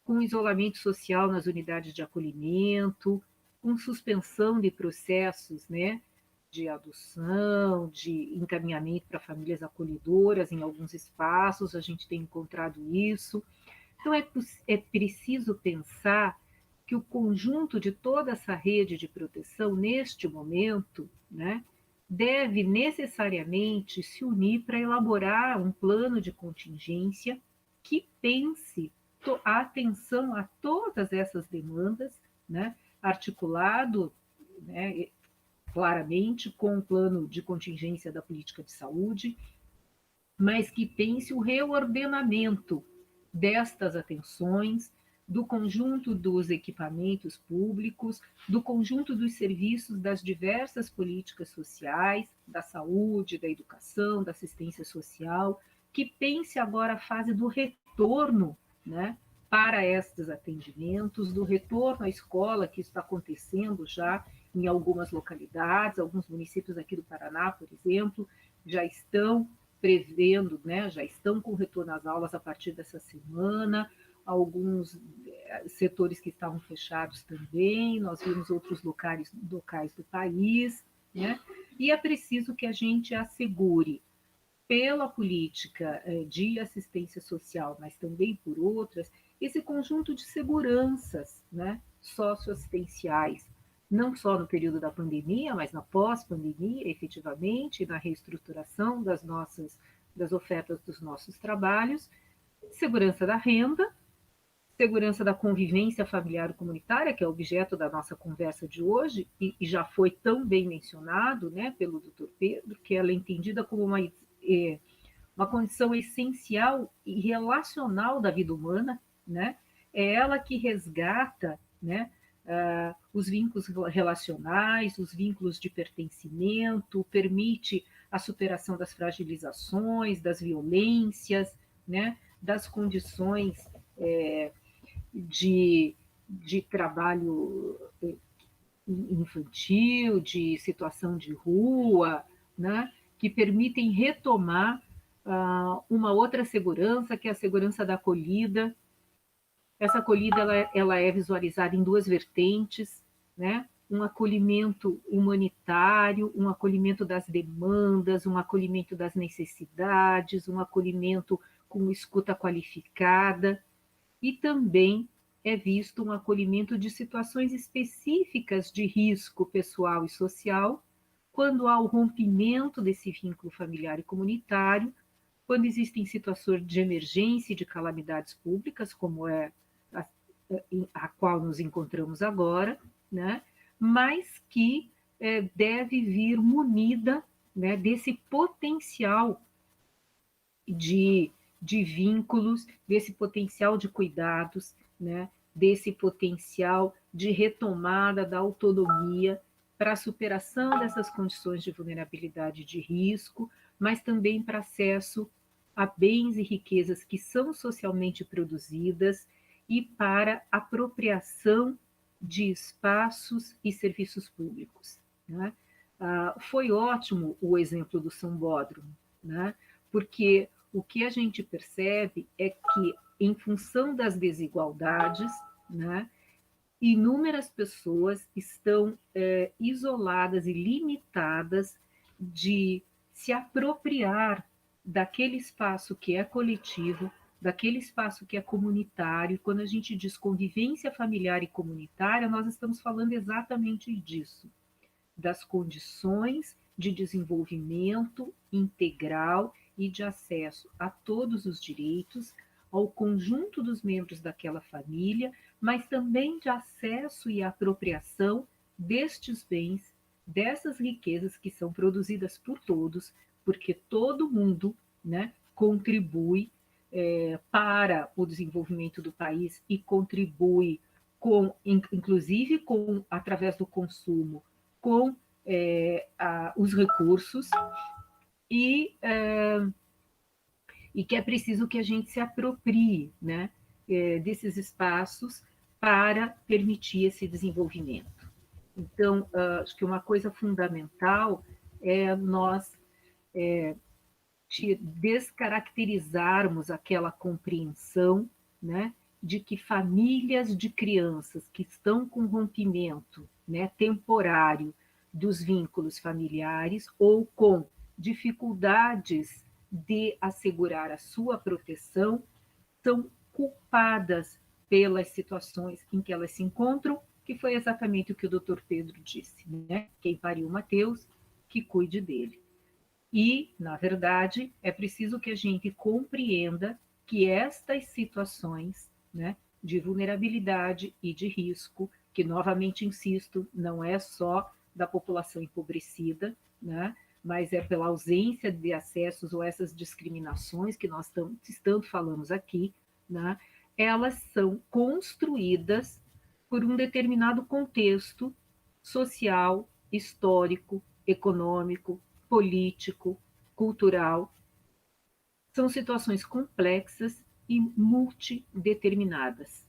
com isolamento social nas unidades de acolhimento, com suspensão de processos, né, de adoção, de encaminhamento para famílias acolhedoras em alguns espaços, a gente tem encontrado isso. Então, é preciso pensar que o conjunto de toda essa rede de proteção, neste momento, né, deve necessariamente se unir para elaborar um plano de contingência que pense a atenção a todas essas demandas, né, articulado, né, claramente com o plano de contingência da política de saúde, mas que pense o reordenamento destas atenções, do conjunto dos equipamentos públicos, do conjunto dos serviços das diversas políticas sociais, da saúde, da educação, da assistência social, que pense agora a fase do retorno, né, para estes atendimentos, do retorno à escola, que está acontecendo já em algumas localidades, alguns municípios aqui do Paraná, por exemplo, já estão prevendo, né, já estão com retorno às aulas a partir dessa semana, alguns setores que estavam fechados também, nós vimos outros locais do país, né, e é preciso que a gente assegure, pela política de assistência social, mas também por outras, esse conjunto de seguranças, né, socioassistenciais, não só no período da pandemia, mas na pós-pandemia, efetivamente, na reestruturação das ofertas dos nossos trabalhos, segurança da renda, segurança da convivência familiar e comunitária, que é objeto da nossa conversa de hoje, e já foi tão bem mencionado, né, pelo Dr. Pedro, que ela é entendida como uma condição essencial e relacional da vida humana, né? É ela que resgata, né, os vínculos relacionais, os vínculos de pertencimento, permite a superação das fragilizações, das violências, né, das condições de trabalho infantil, de situação de rua, né, que permitem retomar uma outra segurança, que é a segurança da acolhida. Essa acolhida ela é visualizada em duas vertentes, né? Um acolhimento humanitário, um acolhimento das demandas, um acolhimento das necessidades, um acolhimento com escuta qualificada, e também é visto um acolhimento de situações específicas de risco pessoal e social, quando há o rompimento desse vínculo familiar e comunitário, quando existem situações de emergência e de calamidades públicas, como é a qual nos encontramos agora, né? Mas que deve vir munida, né, desse potencial de vínculos, desse potencial de cuidados, né, desse potencial de retomada da autonomia para a superação dessas condições de vulnerabilidade e de risco, mas também para acesso a bens e riquezas que são socialmente produzidas e para apropriação de espaços e serviços públicos, né? Foi ótimo o exemplo do Sambódromo, né? Porque o que a gente percebe é que, em função das desigualdades, né, inúmeras pessoas estão isoladas e limitadas de se apropriar daquele espaço que é coletivo, daquele espaço que é comunitário. Quando a gente diz convivência familiar e comunitária, nós estamos falando exatamente disso, das condições de desenvolvimento integral e de acesso a todos os direitos, ao conjunto dos membros daquela família, mas também de acesso e apropriação destes bens, dessas riquezas que são produzidas por todos, porque todo mundo, né, contribui para o desenvolvimento do país e contribui inclusive através do consumo, com os recursos, e que é preciso que a gente se aproprie, né, desses espaços para permitir esse desenvolvimento. Então, acho que uma coisa fundamental é nós descaracterizarmos aquela compreensão, né, de que famílias de crianças que estão com rompimento, né, temporário dos vínculos familiares ou com dificuldades de assegurar a sua proteção são culpadas pelas situações em que elas se encontram, que foi exatamente o que o doutor Pedro disse, né? Quem pariu Mateus, que cuide dele. E, na verdade, é preciso que a gente compreenda que estas situações, né, de vulnerabilidade e de risco, que, novamente insisto, não é só da população empobrecida, né, mas é pela ausência de acessos ou essas discriminações que nós tanto falamos aqui, né, elas são construídas por um determinado contexto social, histórico, econômico, político, cultural. São situações complexas e multideterminadas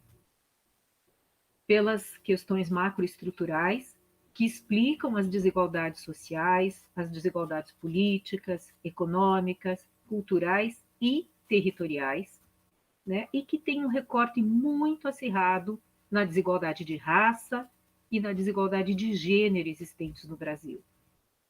pelas questões macroestruturais que explicam as desigualdades sociais, as desigualdades políticas, econômicas, culturais e territoriais, né? E que tem um recorte muito acirrado na desigualdade de raça e na desigualdade de gênero existentes no Brasil.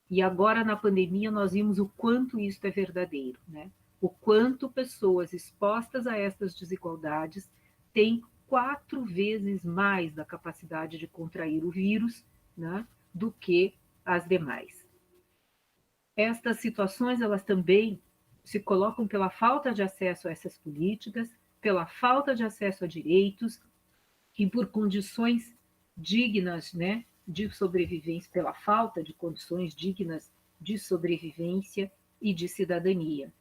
E agora, na pandemia, nós vimos o quanto isso é verdadeiro, né? O quanto pessoas expostas a essas desigualdades têm 4 vezes mais da capacidade de contrair o vírus, né, do que as demais. Estas situações, elas também se colocam pela falta de acesso a essas políticas, pela falta de acesso a direitos e por condições dignas, né, de sobrevivência, pela falta de condições dignas de sobrevivência e de cidadania,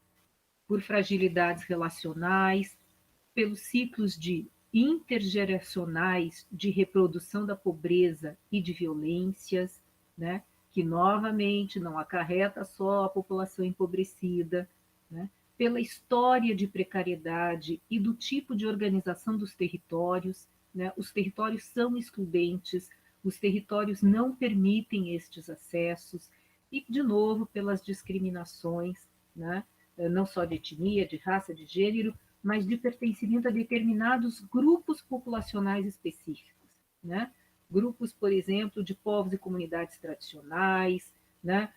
por fragilidades relacionais, pelos ciclos de intergeracionais de reprodução da pobreza e de violências, né, que novamente não acarreta só a população empobrecida, né, pela história de precariedade e do tipo de organização dos territórios, né, os territórios são excludentes, os territórios não permitem estes acessos, e, de novo, pelas discriminações, né, não só de etnia, de raça, de gênero, mas de pertencimento a determinados grupos populacionais específicos, né? Grupos, por exemplo, de povos e comunidades tradicionais, né?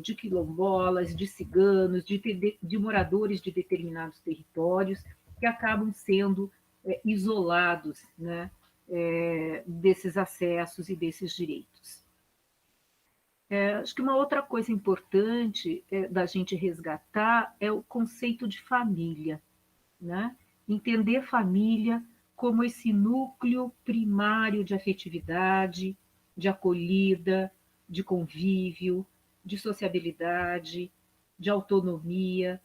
De quilombolas, de ciganos, de moradores de determinados territórios, que acabam sendo isolados, né? Desses acessos e desses direitos. Acho que uma outra coisa importante da gente resgatar é o conceito de família, né? Entender família como esse núcleo primário de afetividade, de acolhida, de convívio, de sociabilidade, de autonomia,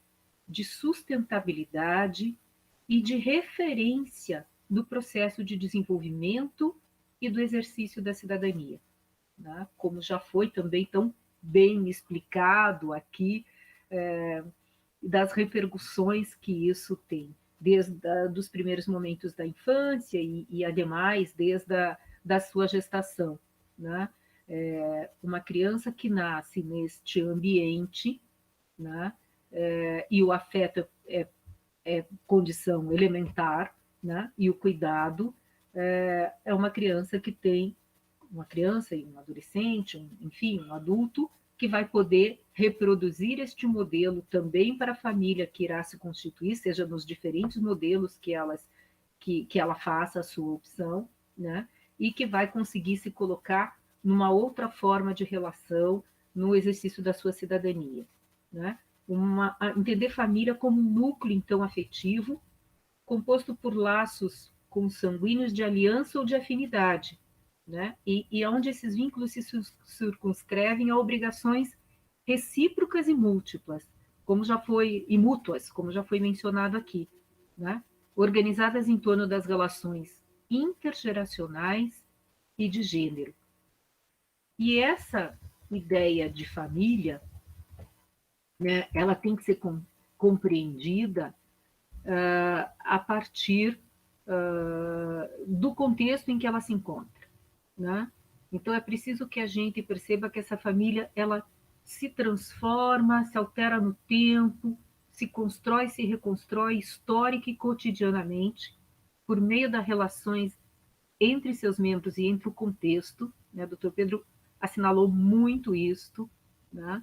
de sustentabilidade e de referência no processo de desenvolvimento e do exercício da cidadania, né? Como já foi também tão bem explicado aqui, das repercussões que isso tem, desde dos primeiros momentos da infância e ademais, desde da sua gestação, né? Uma criança que nasce neste ambiente, né? E o afeto é condição elementar, né? E o cuidado é uma criança que tem, uma criança e um adolescente, enfim, um adulto, que vai poder reproduzir este modelo também para a família que irá se constituir, seja nos diferentes modelos que ela faça a sua opção, né? E que vai conseguir se colocar numa outra forma de relação no exercício da sua cidadania, né? Entender família como um núcleo, então, afetivo, composto por laços consanguíneos de aliança ou de afinidade, né? E onde esses vínculos se circunscrevem a obrigações recíprocas e múltiplas, e mútuas, como já foi mencionado aqui, né? Organizadas em torno das relações intergeracionais e de gênero. E essa ideia de família, né, ela tem que ser compreendida a partir do contexto em que ela se encontra, né? Então é preciso que a gente perceba que essa família ela se transforma, se altera no tempo, se constrói, se reconstrói histórica e cotidianamente, por meio das relações entre seus membros e entre o contexto, né? O Dr. Pedro assinalou muito isto, né?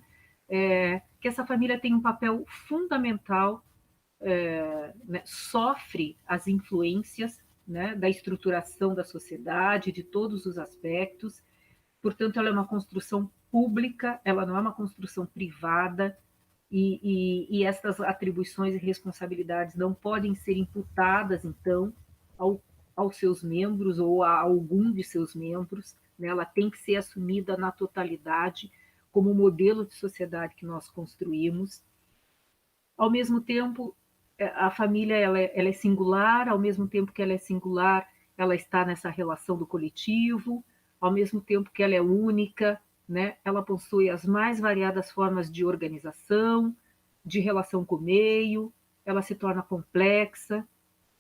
Que essa família tem um papel fundamental, né? Sofre as influências, né? Da estruturação da sociedade, de todos os aspectos, portanto, ela é uma construção pública, ela não é uma construção privada, e estas atribuições e responsabilidades não podem ser imputadas, então, aos seus membros ou a algum de seus membros, né? Ela tem que ser assumida na totalidade como modelo de sociedade que nós construímos. Ao mesmo tempo, a família ela é singular, ao mesmo tempo que ela é singular, ela está nessa relação do coletivo, ao mesmo tempo que ela é única, né? Ela possui as mais variadas formas de organização, de relação com o meio, ela se torna complexa,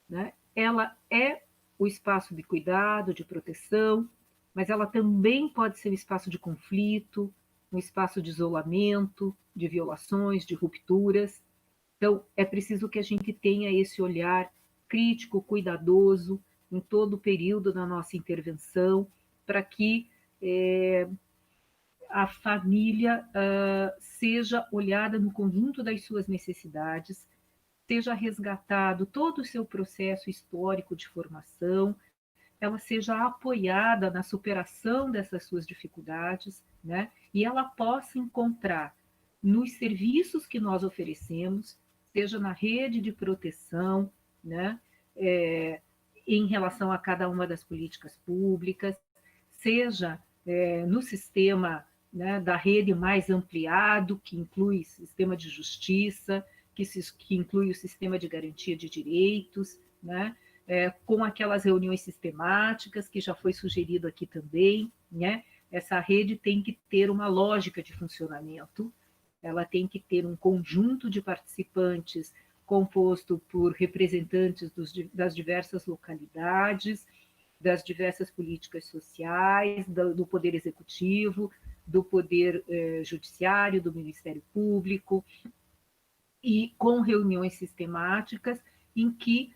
né? Ela é o espaço de cuidado, de proteção, mas ela também pode ser um espaço de conflito, um espaço de isolamento, de violações, de rupturas. Então, é preciso que a gente tenha esse olhar crítico, cuidadoso, em todo o período da nossa intervenção, para que a família seja olhada no conjunto das suas necessidades, seja resgatado todo o seu processo histórico de formação, ela seja apoiada na superação dessas suas dificuldades, né? E ela possa encontrar nos serviços que nós oferecemos, seja na rede de proteção, né? Em relação a cada uma das políticas públicas, seja no sistema, né, da rede mais ampliado, que inclui sistema de justiça, que inclui o sistema de garantia de direitos, né? Com aquelas reuniões sistemáticas, que já foi sugerido aqui também, né? Essa rede tem que ter uma lógica de funcionamento, ela tem que ter um conjunto de participantes composto por representantes das diversas localidades, das diversas políticas sociais, do Poder Executivo, do Poder Judiciário, do Ministério Público, e com reuniões sistemáticas em que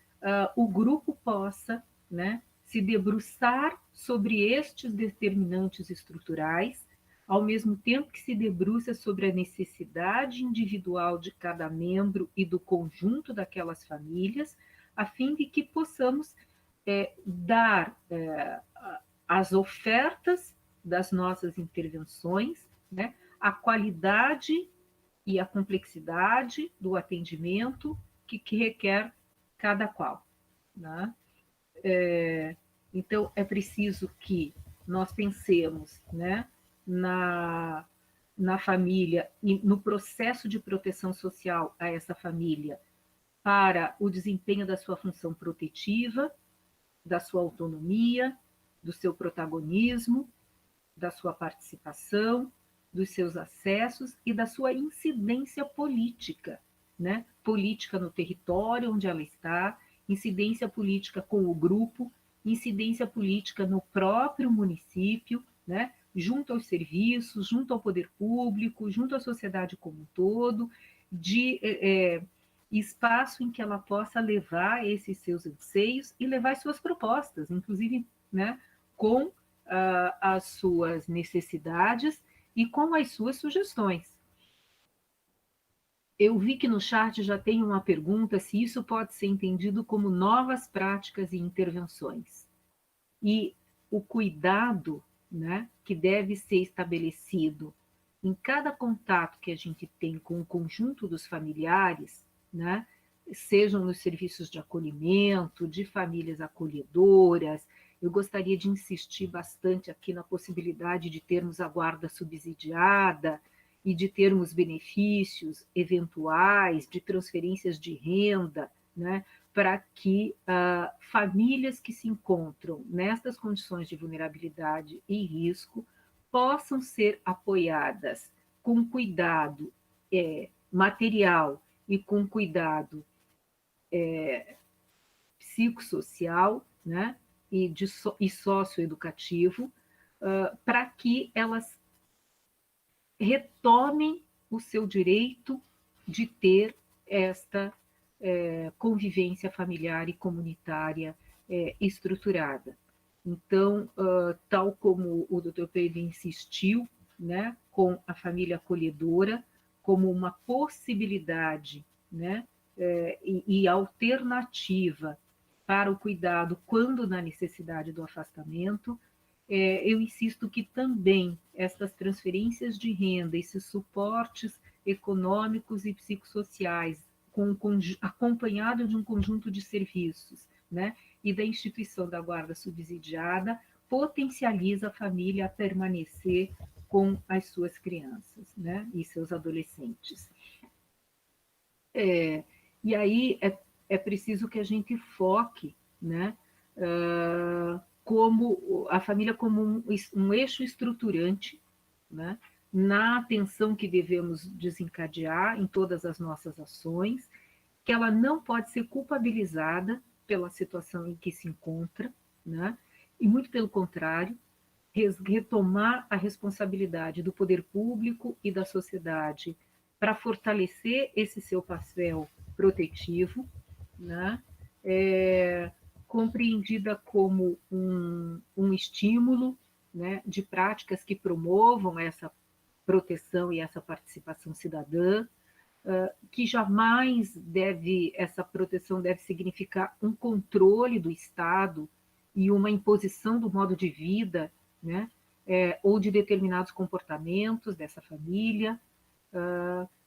o grupo possa, né, se debruçar sobre estes determinantes estruturais, ao mesmo tempo que se debruça sobre a necessidade individual de cada membro e do conjunto daquelas famílias, a fim de que possamos dar as ofertas das nossas intervenções, né, a qualidade e a complexidade do atendimento que requer cada qual, né? Então, é preciso que nós pensemos, né, na família e no processo de proteção social a essa família para o desempenho da sua função protetiva, da sua autonomia, do seu protagonismo, da sua participação, dos seus acessos e da sua incidência política, né? Política no território onde ela está, incidência política com o grupo, incidência política no próprio município, né? Junto aos serviços, junto ao poder público, junto à sociedade como um todo, de espaço em que ela possa levar esses seus anseios e levar as suas propostas, inclusive, né, com as suas necessidades e com as suas sugestões. Eu vi que no chat já tem uma pergunta se isso pode ser entendido como novas práticas e intervenções. E o cuidado, né, que deve ser estabelecido em cada contato que a gente tem com o conjunto dos familiares, né, sejam nos serviços de acolhimento, de famílias acolhedoras. Eu gostaria de insistir bastante aqui na possibilidade de termos a guarda subsidiada e de termos benefícios eventuais, de transferências de renda, né, para que famílias que se encontram nestas condições de vulnerabilidade e risco possam ser apoiadas com cuidado material e com cuidado psicossocial, né, e socioeducativo, para que elas retomem o seu direito de ter esta convivência familiar e comunitária estruturada. Então, tal como o Dr. Pedro insistiu, né, com a família acolhedora como uma possibilidade, né, e alternativa para o cuidado quando na necessidade do afastamento, eu insisto que também essas transferências de renda, esses suportes econômicos e psicossociais, acompanhado de um conjunto de serviços, né, e da instituição da guarda subsidiada, potencializa a família a permanecer com as suas crianças, né, e seus adolescentes. E aí é preciso que a gente foque, né, como a família como um eixo estruturante, né, na atenção que devemos desencadear em todas as nossas ações, que ela não pode ser culpabilizada pela situação em que se encontra, né, e muito pelo contrário, retomar a responsabilidade do poder público e da sociedade para fortalecer esse seu papel protetivo, né, compreendida como um estímulo, né, de práticas que promovam essa proteção e essa participação cidadã, que jamais essa proteção deve significar um controle do Estado e uma imposição do modo de vida, né, ou de determinados comportamentos dessa família,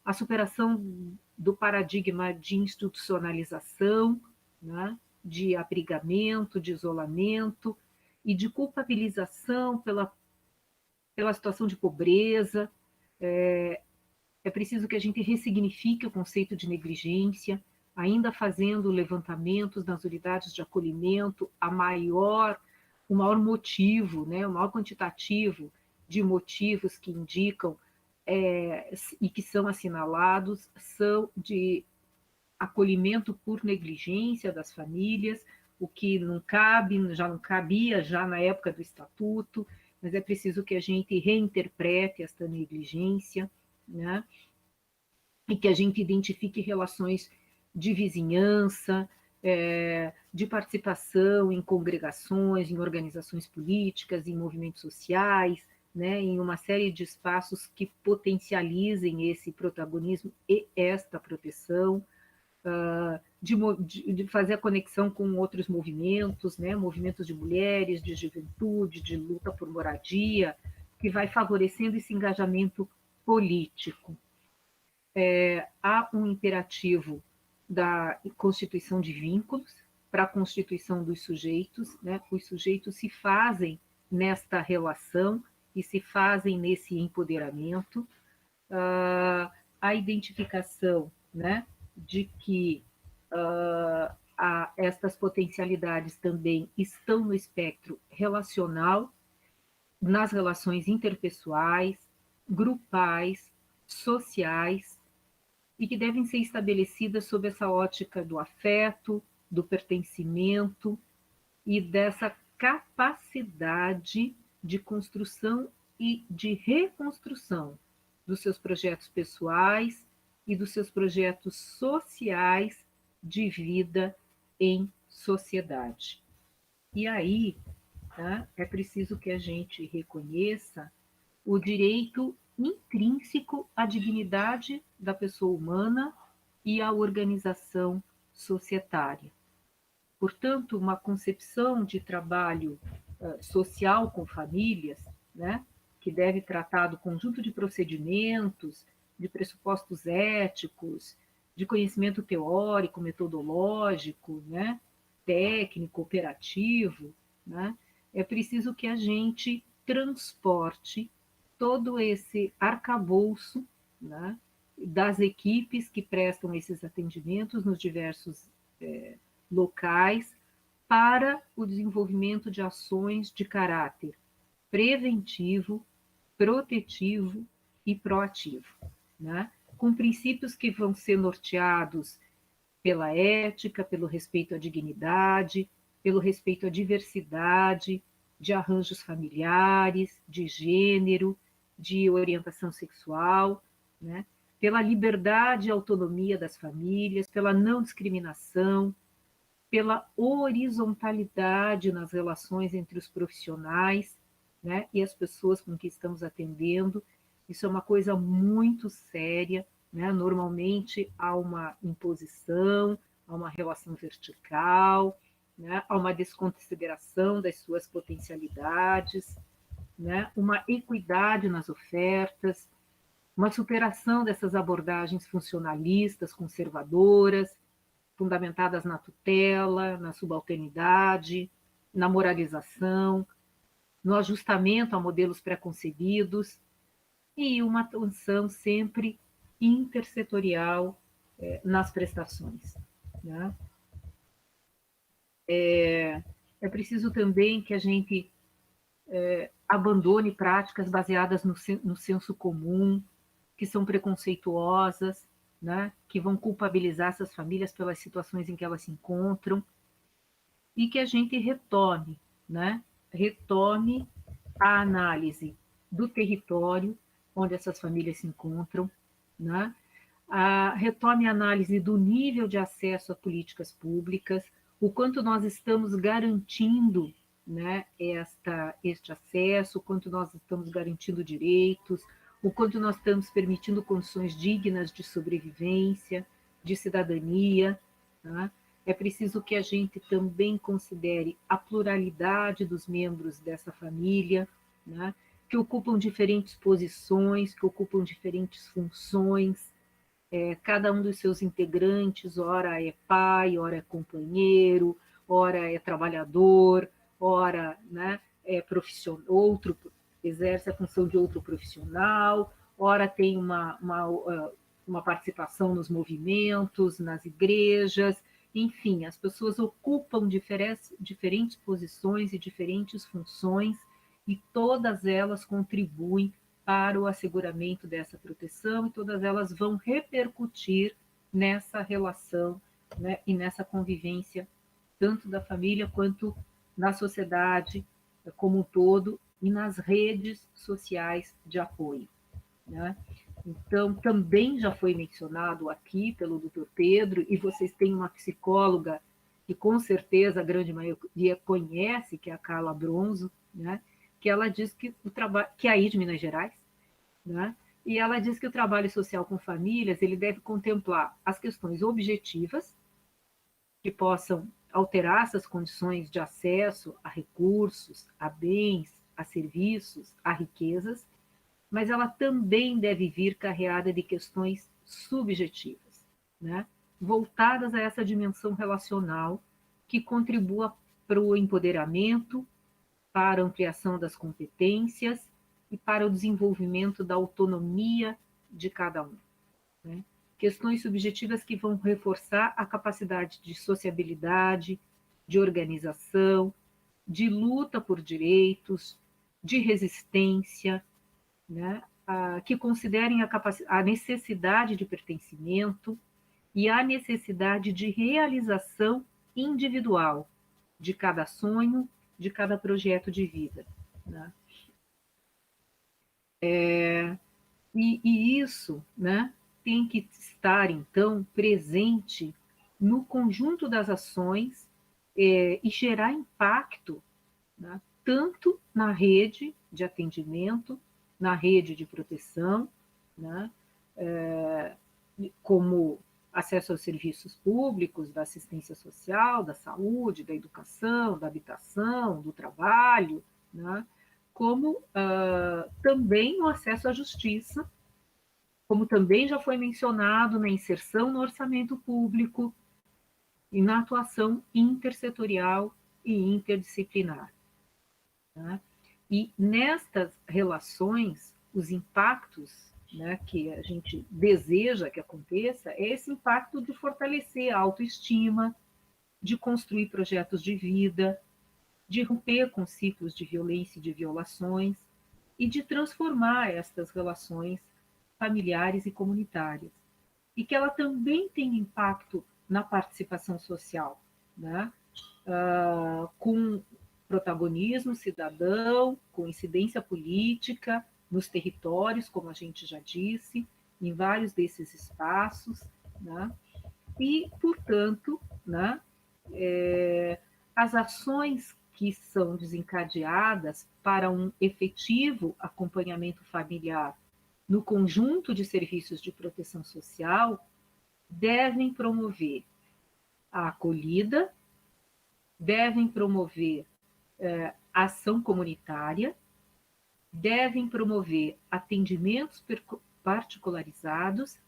a superação do paradigma de institucionalização, né, de abrigamento, de isolamento e de culpabilização pela situação de pobreza. É preciso que a gente ressignifique o conceito de negligência, ainda fazendo levantamentos nas unidades de acolhimento, o maior motivo, né, o maior quantitativo de motivos que indicam e que são assinalados são de acolhimento por negligência das famílias, o que não cabia já na época do estatuto, mas é preciso que a gente reinterprete esta negligência, né? E que a gente identifique relações de vizinhança, de participação em congregações, em organizações políticas, em movimentos sociais, né, em uma série de espaços que potencializem esse protagonismo e esta proteção, de fazer a conexão com outros movimentos, né, movimentos de mulheres, de juventude, de luta por moradia, que vai favorecendo esse engajamento político. Há um imperativo da constituição de vínculos para a constituição dos sujeitos, né? Os sujeitos se fazem nesta relação e se fazem nesse empoderamento, a identificação, né, de que estas potencialidades também estão no espectro relacional, nas relações interpessoais, grupais, sociais, e que devem ser estabelecidas sob essa ótica do afeto, do pertencimento e dessa capacidade de construção e de reconstrução dos seus projetos pessoais e dos seus projetos sociais de vida em sociedade. E aí, tá, é preciso que a gente reconheça o direito intrínseco à dignidade da pessoa humana e à organização societária. Portanto, uma concepção de trabalho social com famílias, né, que deve tratar do conjunto de procedimentos, de pressupostos éticos, de conhecimento teórico, metodológico, né, técnico, operativo, né, é preciso que a gente transporte todo esse arcabouço, né, das equipes que prestam esses atendimentos nos diversos locais para o desenvolvimento de ações de caráter preventivo, protetivo e proativo, né, com princípios que vão ser norteados pela ética, pelo respeito à dignidade, pelo respeito à diversidade, de arranjos familiares, de gênero, de orientação sexual, né? Pela liberdade e autonomia das famílias, pela não discriminação, pela horizontalidade nas relações entre os profissionais, né, e as pessoas com que estamos atendendo. Isso é uma coisa muito séria, né? Normalmente há uma imposição, há uma relação vertical, né? Há uma desconsideração das suas potencialidades, né? Uma equidade nas ofertas, uma superação dessas abordagens funcionalistas, conservadoras, fundamentadas na tutela, na subalternidade, na moralização, no ajustamento a modelos pré-concebidos e uma atenção sempre intersetorial nas prestações, né? É preciso também que a gente abandone práticas baseadas no senso comum, que são preconceituosas, né? Que vão culpabilizar essas famílias pelas situações em que elas se encontram, e que a gente retome, né? Retome a análise do território onde essas famílias se encontram, né? Retome a análise do nível de acesso a políticas públicas, o quanto nós estamos garantindo, né, este acesso, o quanto nós estamos garantindo direitos, o quanto nós estamos permitindo condições dignas de sobrevivência, de cidadania, né? É preciso que a gente também considere a pluralidade dos membros dessa família, né? Que ocupam diferentes posições, que ocupam diferentes funções, cada um dos seus integrantes, ora é pai, ora é companheiro, ora é trabalhador, ora, né, é profissional, outro exerce a função de outro profissional, ora tem uma participação nos movimentos, nas igrejas, enfim, as pessoas ocupam diferentes posições e diferentes funções, e todas elas contribuem para o asseguramento dessa proteção, e todas elas vão repercutir nessa relação, né, e nessa convivência, tanto da família quanto na sociedade como um todo, e nas redes sociais de apoio, né? Então, também já foi mencionado aqui pelo Dr. Pedro, e vocês têm uma psicóloga que com certeza a grande maioria conhece, que é a Carla Bronzo, né? Que ela diz que o trabalho, que é aí de Minas Gerais, né? E ela diz que o trabalho social com famílias ele deve contemplar as questões objetivas que possam alterar essas condições de acesso a recursos, a bens, a serviços, a riquezas, mas ela também deve vir carreada de questões subjetivas, né? Voltadas a essa dimensão relacional que contribua para o empoderamento, para a ampliação das competências e para o desenvolvimento da autonomia de cada um, né? Questões subjetivas que vão reforçar a capacidade de sociabilidade, de organização, de luta por direitos, de resistência, né? Que considerem a necessidade de pertencimento e a necessidade de realização individual de cada sonho, de cada projeto de vida, né? E isso, né, tem que estar, então, presente no conjunto das ações e gerar impacto, né, tanto na rede de atendimento, na rede de proteção, né, como acesso aos serviços públicos, da assistência social, da saúde, da educação, da habitação, do trabalho, né, como também o acesso à justiça, como também já foi mencionado na inserção no orçamento público e na atuação intersetorial e interdisciplinar, né? E nestas relações, os impactos, né, que a gente deseja que aconteça é esse impacto de fortalecer a autoestima, de construir projetos de vida, de romper com ciclos de violência e de violações, e de transformar estas relações familiares e comunitárias. E que ela também tem impacto na participação social, né? Com protagonismo cidadão, com incidência política, nos territórios, como a gente já disse, em vários desses espaços, né? E, portanto, né, as ações que são desencadeadas para um efetivo acompanhamento familiar no conjunto de serviços de proteção social devem promover a acolhida, devem promover ação comunitária, devem promover atendimentos particularizados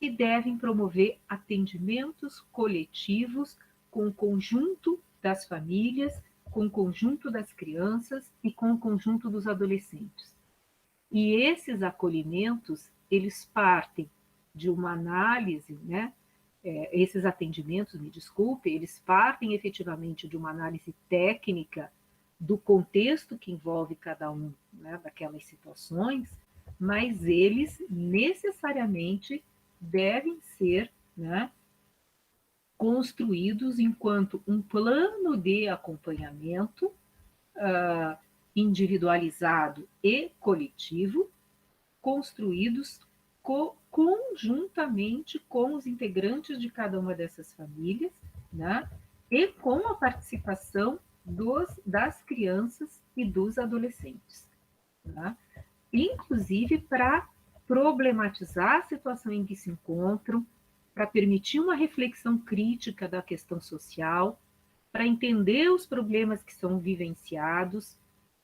e devem promover atendimentos coletivos com o conjunto das famílias, com o conjunto das crianças e com o conjunto dos adolescentes. E esses acolhimentos, eles partem de uma análise, né? Esses atendimentos, me desculpe, eles partem efetivamente de uma análise técnica do contexto que envolve cada um, né, daquelas situações, mas eles necessariamente devem ser, né, construídos enquanto um plano de acompanhamento individualizado e coletivo, construídos conjuntamente com os integrantes de cada uma dessas famílias, né, e com a participação das crianças e dos adolescentes, né, inclusive para problematizar a situação em que se encontram, para permitir uma reflexão crítica da questão social, para entender os problemas que são vivenciados,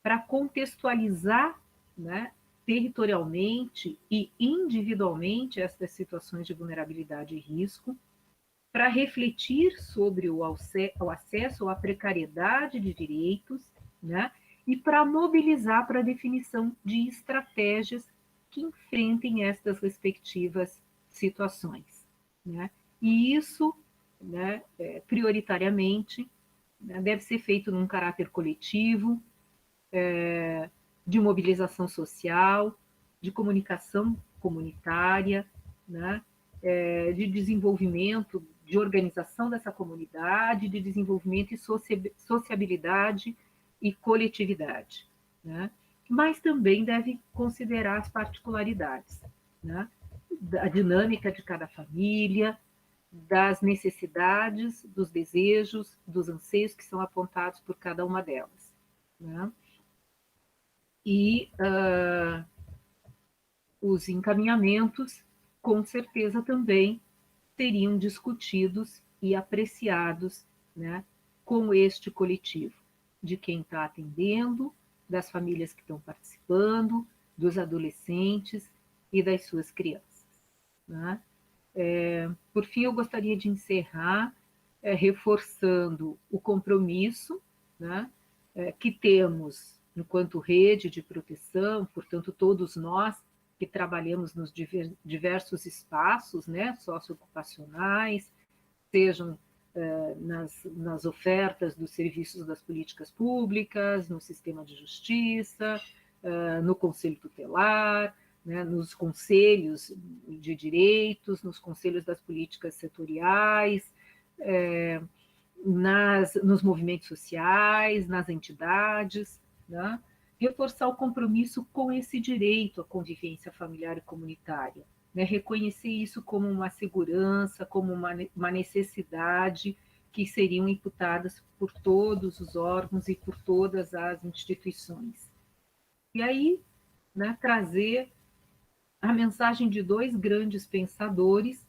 para contextualizar, né, territorialmente e individualmente estas situações de vulnerabilidade e risco, para refletir sobre o acesso à precariedade de direitos, né, e para mobilizar para a definição de estratégias que enfrentem estas respectivas situações, né? E isso, né, prioritariamente, né, deve ser feito num caráter coletivo, de mobilização social, de comunicação comunitária, né, de desenvolvimento, de organização dessa comunidade, de desenvolvimento e sociabilidade e coletividade, né? Mas também deve considerar as particularidades, né, da dinâmica de cada família, das necessidades, dos desejos, dos anseios que são apontados por cada uma delas, né? E os encaminhamentos, com certeza, também seriam discutidos e apreciados, né, com este coletivo, de quem está atendendo, das famílias que estão participando, dos adolescentes e das suas crianças, né? Por fim, eu gostaria de encerrar reforçando o compromisso, né, que temos enquanto rede de proteção, portanto, todos nós que trabalhamos nos diversos espaços, né, socioocupacionais, sejam nas ofertas dos serviços das políticas públicas, no sistema de justiça, no conselho tutelar, né, nos conselhos de direitos, nos conselhos das políticas setoriais, nos movimentos sociais, nas entidades, né, reforçar o compromisso com esse direito à convivência familiar e comunitária, né, reconhecer isso como uma segurança, como uma necessidade que seriam imputadas por todos os órgãos e por todas as instituições. E aí, né, trazer a mensagem de dois grandes pensadores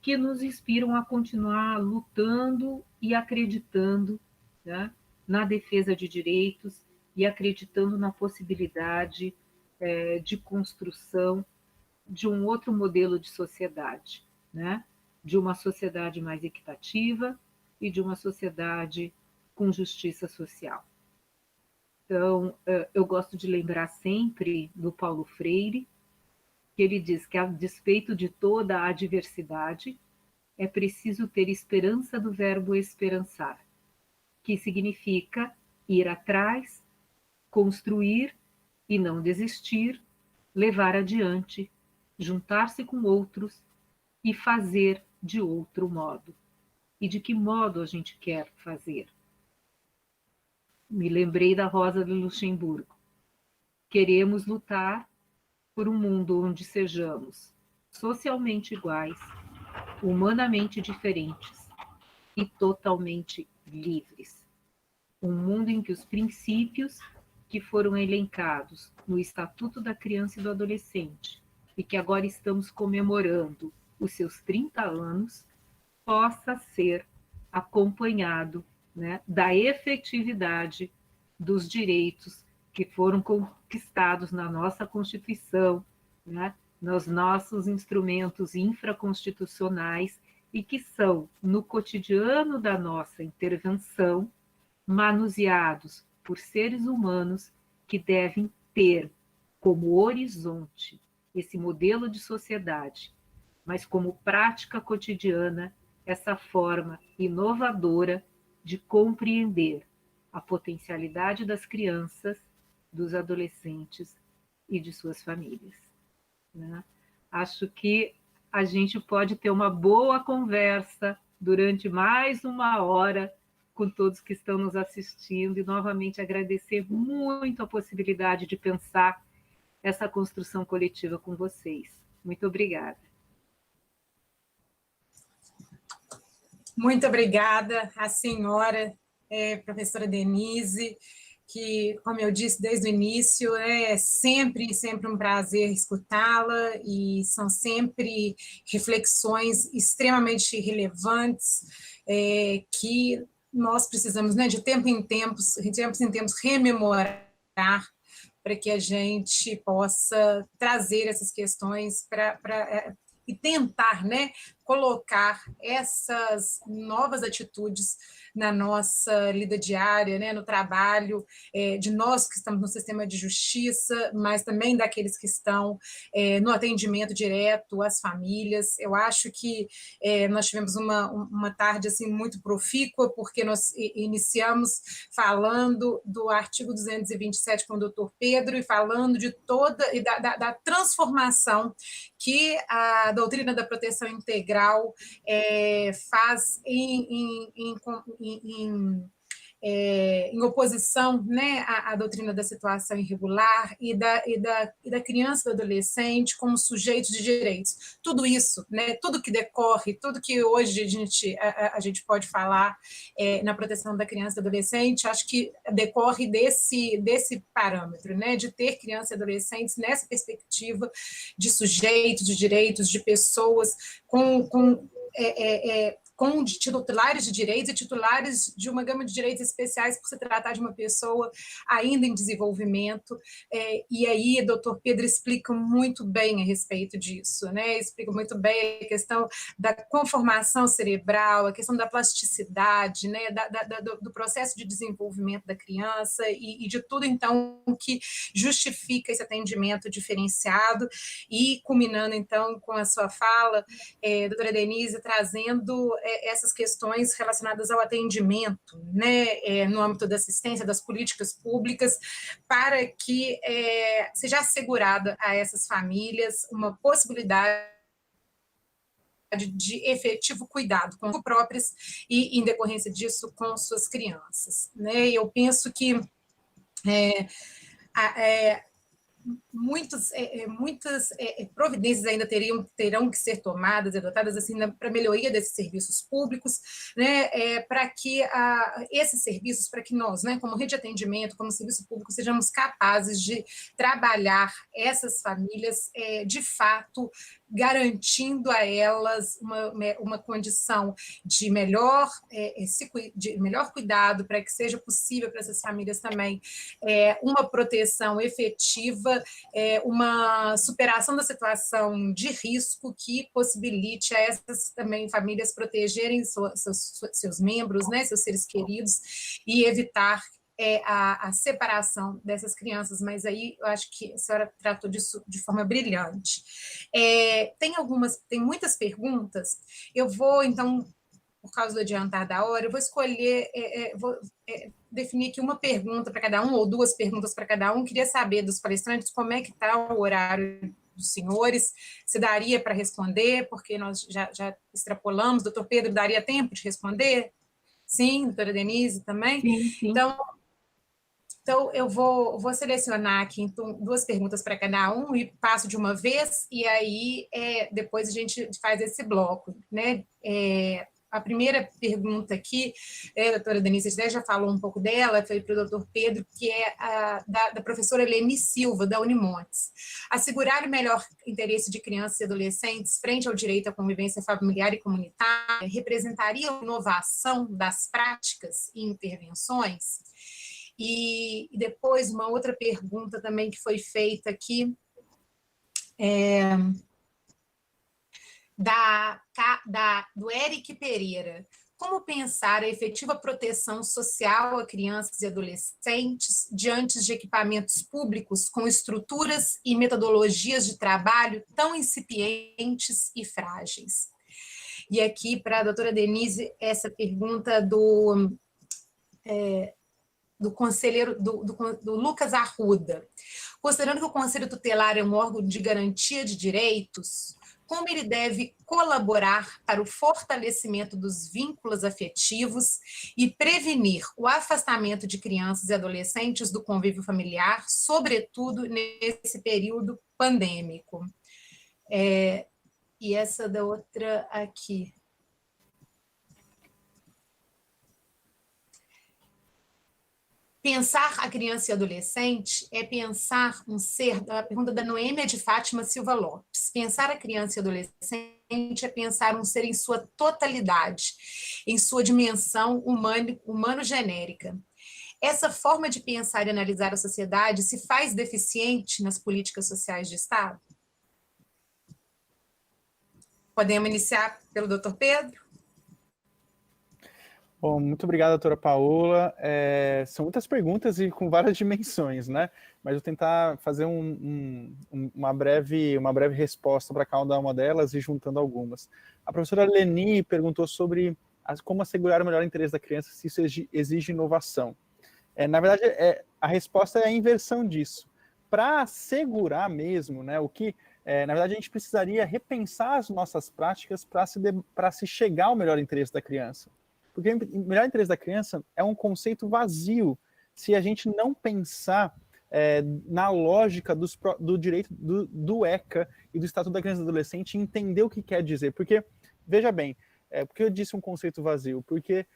que nos inspiram a continuar lutando e acreditando, né, na defesa de direitos e acreditando na possibilidade de construção de um outro modelo de sociedade, né, de uma sociedade mais equitativa e de uma sociedade com justiça social. Então, eu gosto de lembrar sempre do Paulo Freire, que ele diz que, a despeito de toda a adversidade, é preciso ter esperança do verbo esperançar, que significa ir atrás, construir e não desistir, levar adiante, juntar-se com outros e fazer de outro modo. E de que modo a gente quer fazer? Me lembrei da Rosa de Luxemburgo. Queremos lutar por um mundo onde sejamos socialmente iguais, humanamente diferentes e totalmente livres. Um mundo em que os princípios que foram elencados no Estatuto da Criança e do Adolescente e que agora estamos comemorando os seus 30 anos, possa ser acompanhado, né, da efetividade dos direitos que foram conquistados na nossa Constituição, né, nos nossos instrumentos infraconstitucionais e que são, no cotidiano da nossa intervenção, manuseados por seres humanos que devem ter como horizonte esse modelo de sociedade, mas como prática cotidiana essa forma inovadora de compreender a potencialidade das crianças, dos adolescentes e de suas famílias, né? Acho que a gente pode ter uma boa conversa durante mais uma hora com todos que estão nos assistindo e novamente agradecer muito a possibilidade de pensar essa construção coletiva com vocês. Muito obrigada. Muito obrigada à senhora, professora Denise, que, como eu disse desde o início, é sempre um prazer escutá-la e são sempre reflexões extremamente relevantes que nós precisamos, né, de tempos em tempos rememorar para que a gente possa trazer essas questões e tentar, né, colocar essas novas atitudes na nossa lida diária, né, no trabalho de nós que estamos no sistema de justiça, mas também daqueles que estão no atendimento direto às famílias. Eu acho que nós tivemos uma tarde assim, muito profícua, porque nós iniciamos falando do artigo 227 com o doutor Pedro e falando de toda e da transformação que a doutrina da proteção integral faz em oposição, né, à doutrina da situação irregular e da criança e do adolescente como sujeitos de direitos. Tudo isso, né, tudo que decorre, tudo que hoje a gente pode falar na proteção da criança e do adolescente, acho que decorre desse parâmetro, né, de ter crianças e adolescentes nessa perspectiva de sujeitos, de direitos, de pessoas com titulares de direitos e titulares de uma gama de direitos especiais por se tratar de uma pessoa ainda em desenvolvimento, e aí o doutor Pedro explica muito bem a respeito disso, né, explica muito bem a questão da conformação cerebral, a questão da plasticidade, né, do processo de desenvolvimento da criança e de tudo, então, que justifica esse atendimento diferenciado, e culminando, então, com a sua fala, doutora Denise, trazendo essas questões relacionadas ao atendimento, né, no âmbito da assistência, das políticas públicas, para que seja assegurada a essas famílias uma possibilidade de efetivo cuidado com as próprias e, em decorrência disso, com suas crianças, né? Eu penso que muitas providências ainda terão que ser tomadas, adotadas assim, para a melhoria desses serviços públicos, né, para que esses serviços, para que nós, né, como rede de atendimento, como serviço público, sejamos capazes de trabalhar essas famílias, de fato, garantindo a elas uma condição de melhor cuidado, para que seja possível para essas famílias também uma proteção efetiva, uma superação da situação de risco que possibilite a essas também famílias protegerem seus membros, né, seus seres queridos, e evitar a separação dessas crianças, mas aí eu acho que a senhora tratou disso de forma brilhante. Tem muitas perguntas, eu vou, então, por causa do adiantar da hora, eu vou escolher, definir aqui uma pergunta para cada um, ou duas perguntas para cada um. Queria saber dos palestrantes como é que está o horário dos senhores, se daria para responder, porque nós já extrapolamos. Doutor Pedro, daria tempo de responder? Sim, doutora Denise também? Sim. Então, Então, eu vou selecionar aqui então, 2 perguntas para cada um e passo de uma vez, e aí depois a gente faz esse bloco, né? A primeira pergunta aqui, a doutora Denise já falou um pouco dela, foi para o doutor Pedro, que é da professora Leni Silva, da Unimontes. Assegurar o melhor interesse de crianças e adolescentes frente ao direito à convivência familiar e comunitária representaria uma inovação das práticas e intervenções? E depois, uma outra pergunta também que foi feita aqui, do Eric Pereira. Como pensar a efetiva proteção social a crianças e adolescentes diante de equipamentos públicos com estruturas e metodologias de trabalho tão incipientes e frágeis? E aqui, para a doutora Denise, essa pergunta do conselheiro, do Lucas Arruda. Considerando que o Conselho Tutelar é um órgão de garantia de direitos, como ele deve colaborar para o fortalecimento dos vínculos afetivos e prevenir o afastamento de crianças e adolescentes do convívio familiar, sobretudo nesse período pandêmico? E essa da outra aqui. Pensar a criança e adolescente é pensar um ser, a pergunta da Noêmia de Fátima Silva Lopes, pensar a criança e adolescente é pensar um ser em sua totalidade, em sua dimensão humano-genérica. Essa forma de pensar e analisar a sociedade se faz deficiente nas políticas sociais de Estado? Podemos iniciar pelo doutor Pedro? Bom, muito obrigado, doutora Paola. São muitas perguntas e com várias dimensões, né? Mas vou tentar fazer uma breve resposta para cada uma delas e juntando algumas. A professora Leni perguntou sobre como assegurar o melhor interesse da criança se isso exige inovação. Na verdade, a resposta é a inversão disso. Para assegurar mesmo, né, na verdade, a gente precisaria repensar as nossas práticas para se chegar ao melhor interesse da criança. Porque o melhor interesse da criança é um conceito vazio se a gente não pensar na lógica do direito do ECA e do Estatuto da Criança e do Adolescente e entender o que quer dizer. Porque, veja bem, por que eu disse um conceito vazio? Porque